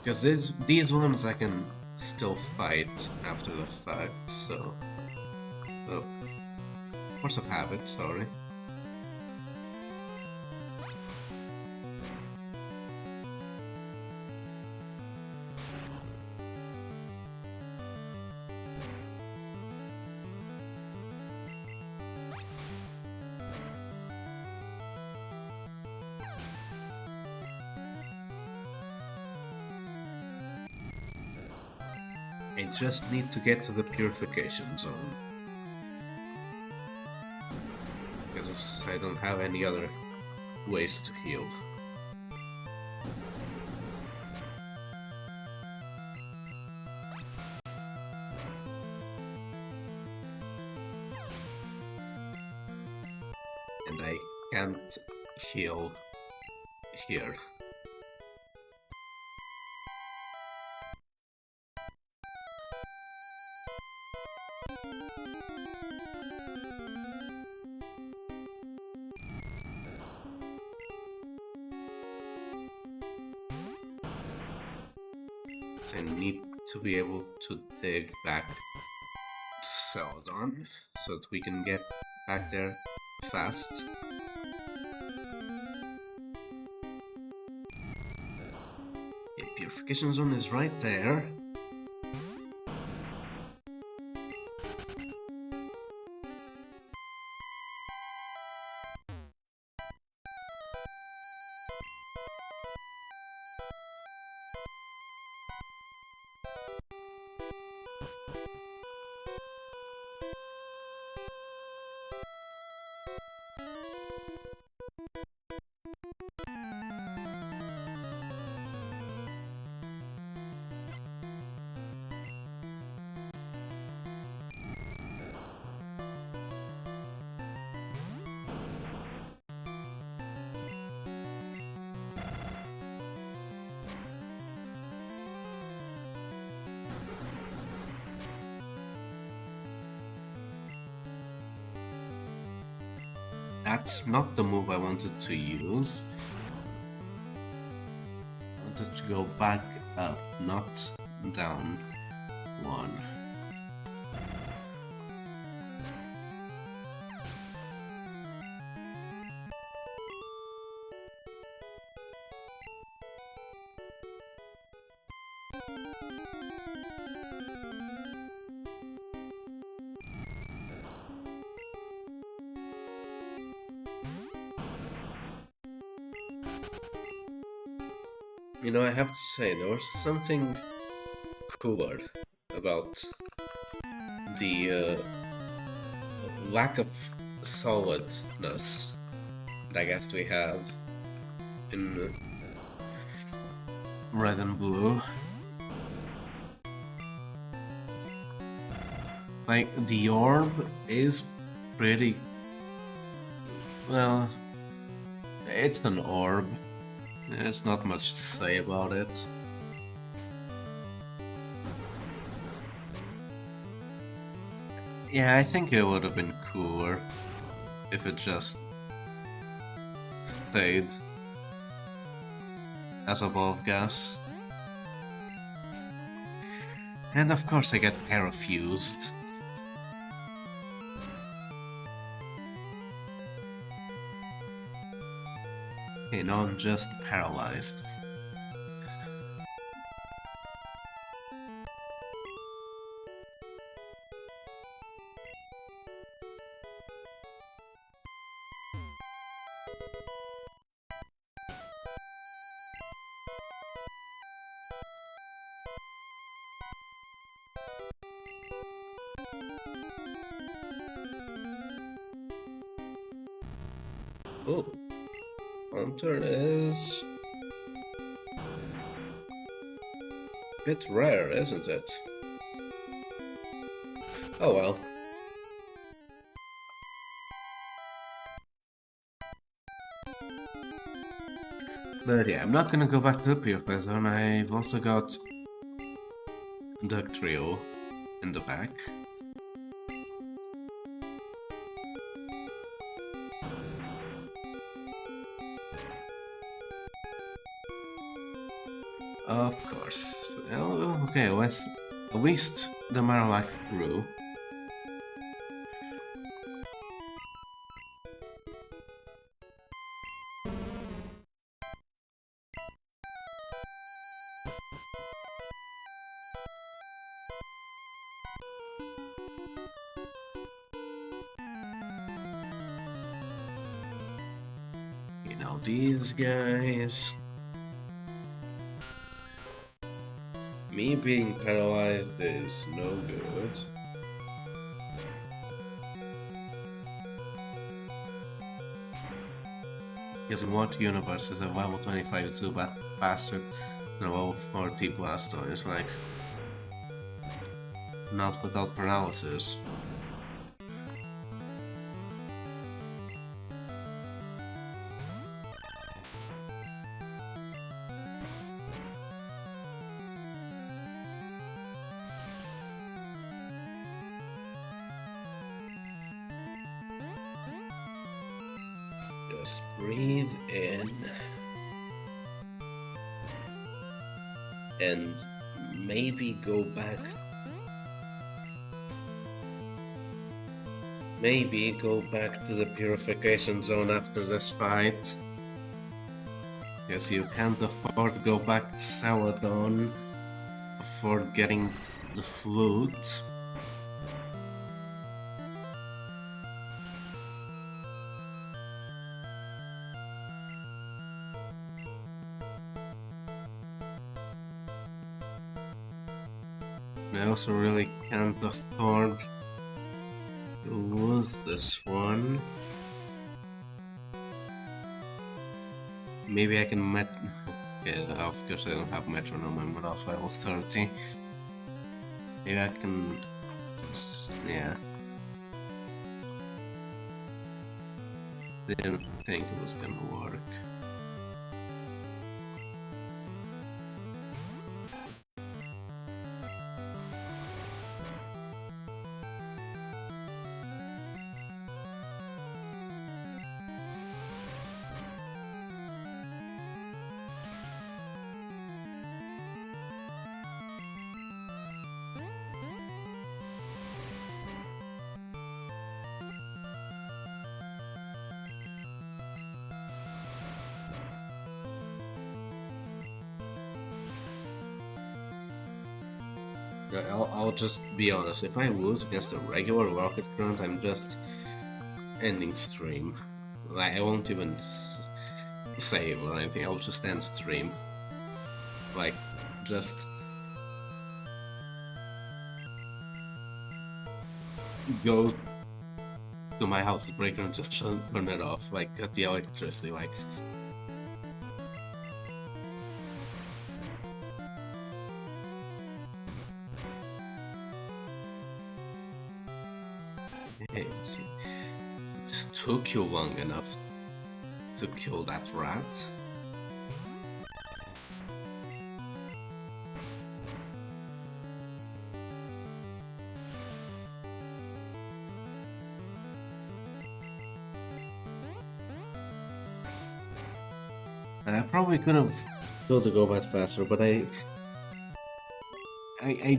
Because these ones I can still fight after the fact, so... Oh. Force of habit, sorry. I just need to get to the purification zone. Because I don't have any other ways to heal. And I can't heal here. I need to be able to dig back to Celador so that we can get back there fast. Okay, purification zone is right there. That's not the move I wanted to use. I wanted to go back up, not down one. You know, I have to say, there was something cooler about the lack of solidness that I guess we had in red and blue. Like, the orb is pretty... well, it's an orb. There's not much to say about it. Yeah, I think it would have been cooler if it just stayed as a ball of gas. And of course I get parafused. Okay, now I'm just paralyzed. Oh, Hunter is a bit rare, isn't it? Oh well. But yeah, I'm not gonna go back to the Pure Zone. I've also got the trio in the back. Of course. Oh, okay, at least the Marowak through. You know, these guys... me being paralyzed is no good. Because in what universe is a level 25 Zubat faster than a level 40 Blastoise? Like, not without paralysis. Just breathe in and maybe go back. Maybe go back to the purification zone after this fight. Yes, you can't afford to go back to Celador before getting the flute. I also really can't afford to lose this one. Maybe I can okay, of course I don't have metronome, I'm not level 30. Maybe I can... yeah. Didn't think it was gonna work. I'll just be honest, if I lose against a regular Rocket Grunt, I'm just ending stream. Like, I won't even save or anything, I'll just end stream. Like, just... go to my house's breaker and just turn it off, like, cut the electricity, like... Hey, it took you long enough to kill that rat. And I probably could have killed the Golbat faster, but I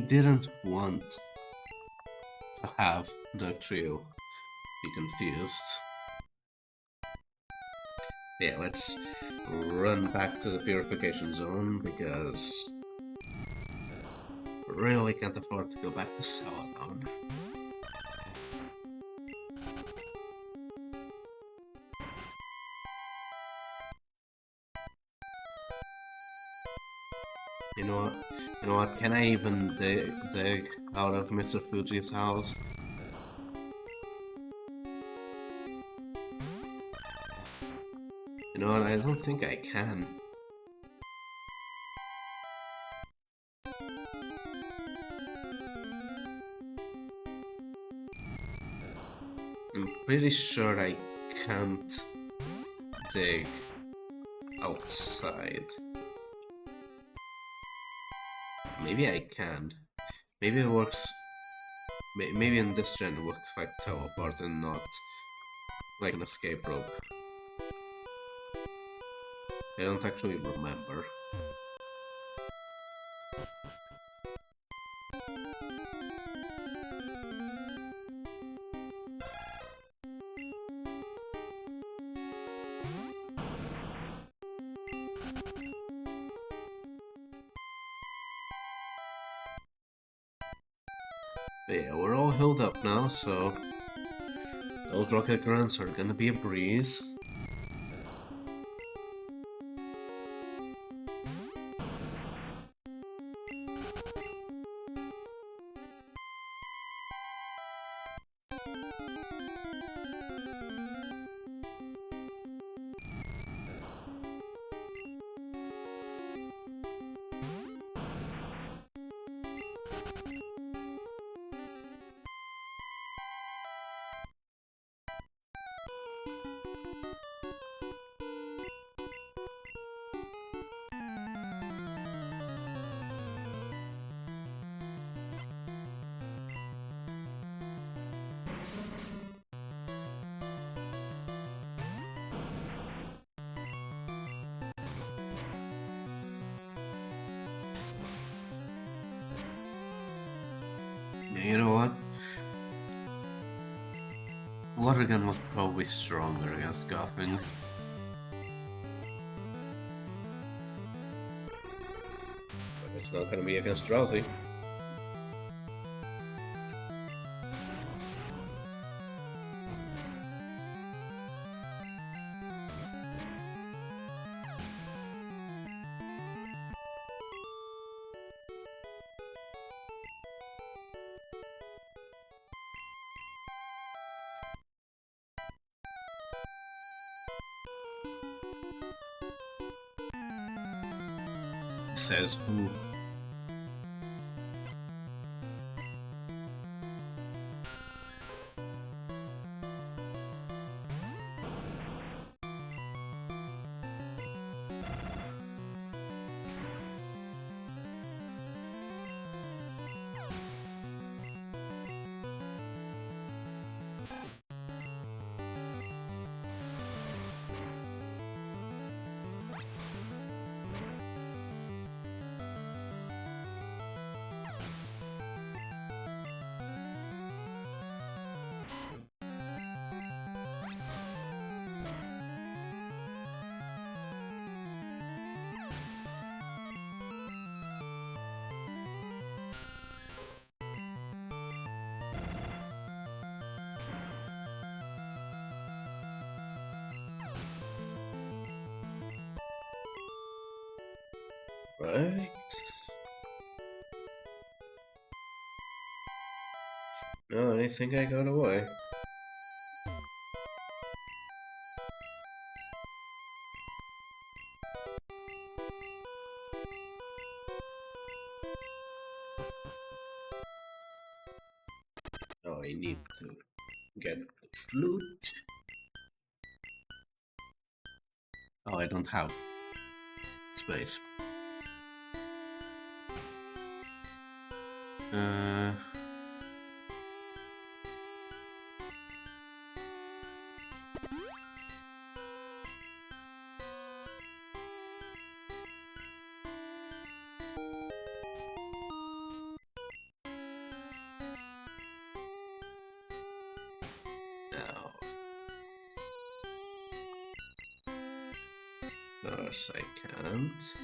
didn't want to have the trio be confused. Yeah, let's run back to the purification zone because really can't afford to go back to Celador. You know what? Can I even dig out of Mr. Fuji's house? You know what? I don't think I can. I'm pretty sure I can't dig outside. Maybe I can. Maybe it works. Maybe in this gen it works like teleport and not like an escape rope. I don't actually remember. But yeah, we're all healed up now, so those rocket grunts are gonna be a breeze. You know what? Water gun was probably stronger against Goffin. But it's not gonna be against Drowsy. Says who? Right. No, I think I got away. Oh, I need to get the flute. Oh, I don't have space. Of course I can't.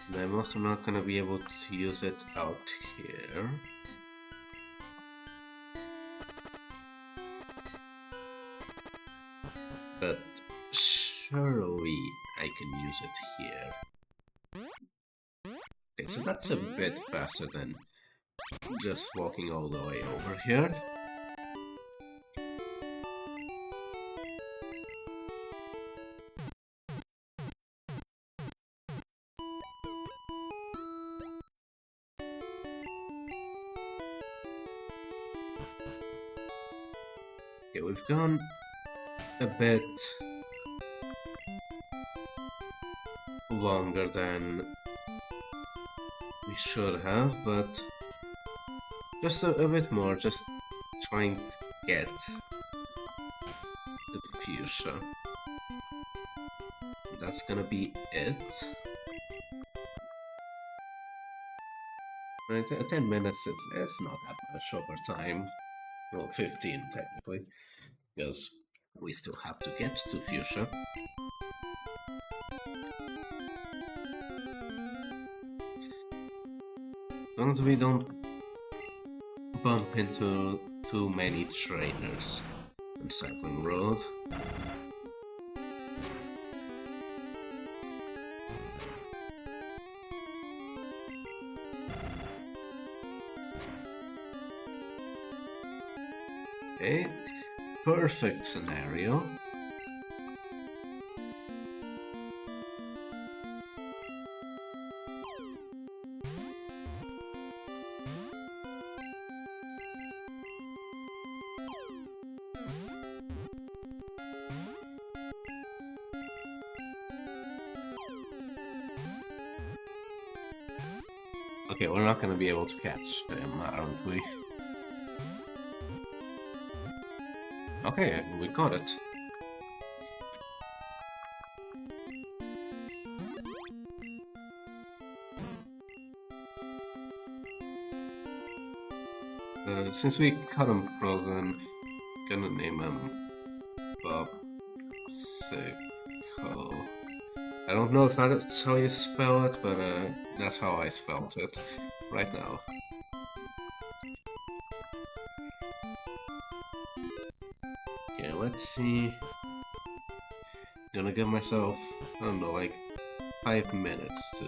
And I'm also not gonna be able to use it out here. But surely I can use it here. Okay, so that's a bit faster than just walking all the way over here. Okay, we've gone a bit longer than we should have, but just a bit more, just trying to get the fuchsia. That's gonna be it. 10 minutes, it's not that much over time. Well, 15 technically, because we still have to get to Fuchsia. As long as we don't bump into too many trainers on Cycling Road. Okay, perfect scenario. Okay, we're not gonna be able to catch them, aren't we? Okay, we got it. Since we caught him frozen, gonna name him Popsicle. I don't know if that's how you spell it, but that's how I spelled it right now. Okay, let's see. Gonna give myself, I don't know, like 5 minutes to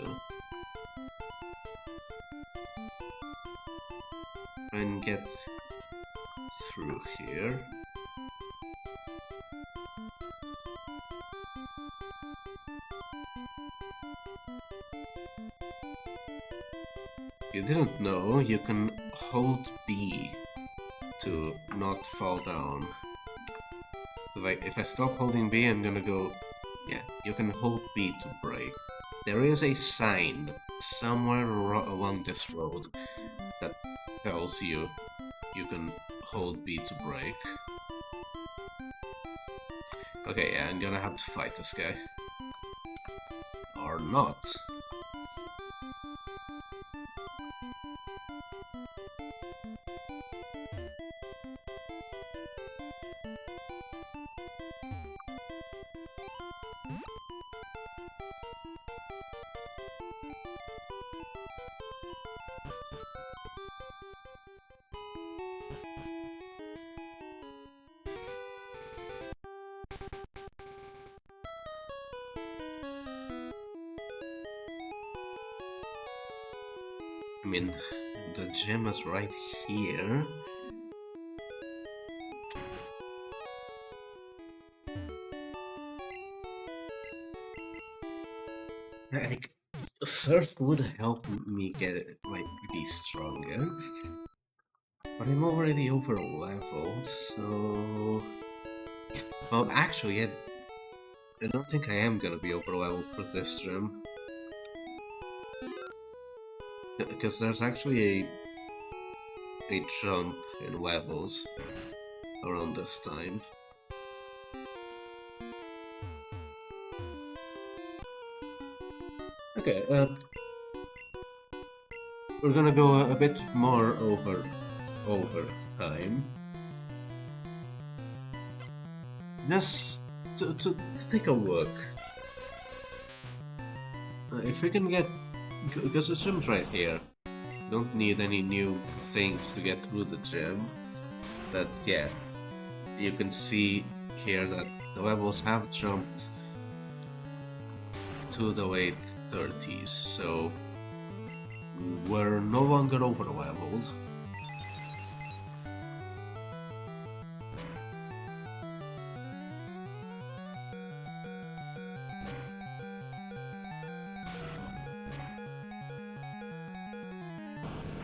try and get through here. You didn't know, you can hold B to not fall down. Like, if I stop holding B, I'm gonna go... Yeah, you can hold B to brake. There is a sign somewhere along this road that tells you you can hold B to brake. Okay, yeah, I'm gonna have to fight this guy. Or not. I mean, the gym is right here. Like, surf would help me get it, like, be stronger. But I'm already over leveled, so... Well, actually, I don't think I am gonna be over leveled for this gym. Because there's actually a jump in levels around this time. Okay, we're gonna go a bit more over time. Just to take a look. If we can get... Because the gym's right here. Don't need any new things to get through the gym. But yeah, you can see here that the levels have jumped to the late 30s, so we're no longer over leveled.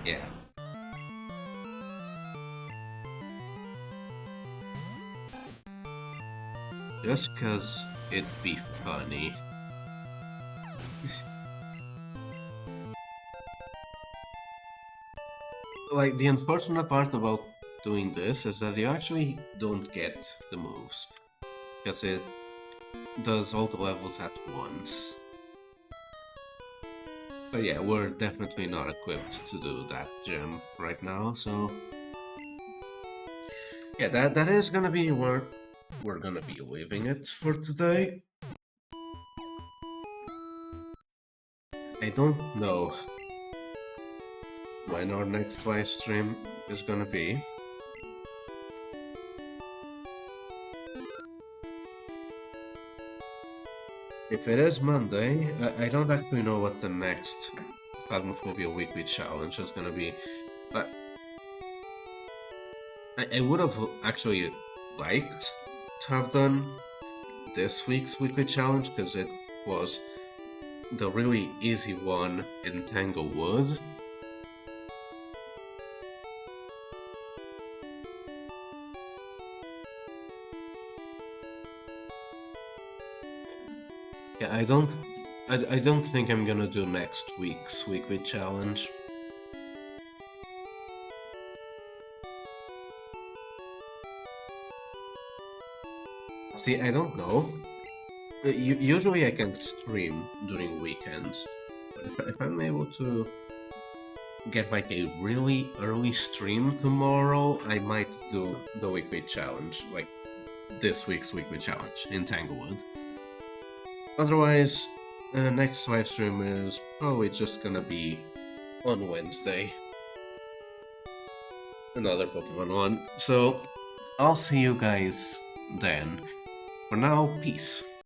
Yeah. Just cause it'd be funny. Like, the unfortunate part about doing this is that you actually don't get the moves. Because it does all the levels at once. But yeah, we're definitely not equipped to do that gym right now, so... Yeah, that is gonna be where we're gonna be leaving it for today. I don't know when our next live stream is gonna be. If it is Monday, I don't actually know what the next Phasmophobia weekly challenge is gonna be, but I would have actually liked to have done this week's weekly challenge because it was the really easy one in Tanglewood. Yeah, I don't think I'm gonna do next week's weekly challenge. See, I don't know. Usually I can stream during weekends, but if I'm able to get like a really early stream tomorrow, I might do the weekly challenge, like this week's weekly challenge in Tanglewood. Otherwise, next live stream is probably just gonna be on Wednesday. Another Pokemon one. So, I'll see you guys then. For now, peace.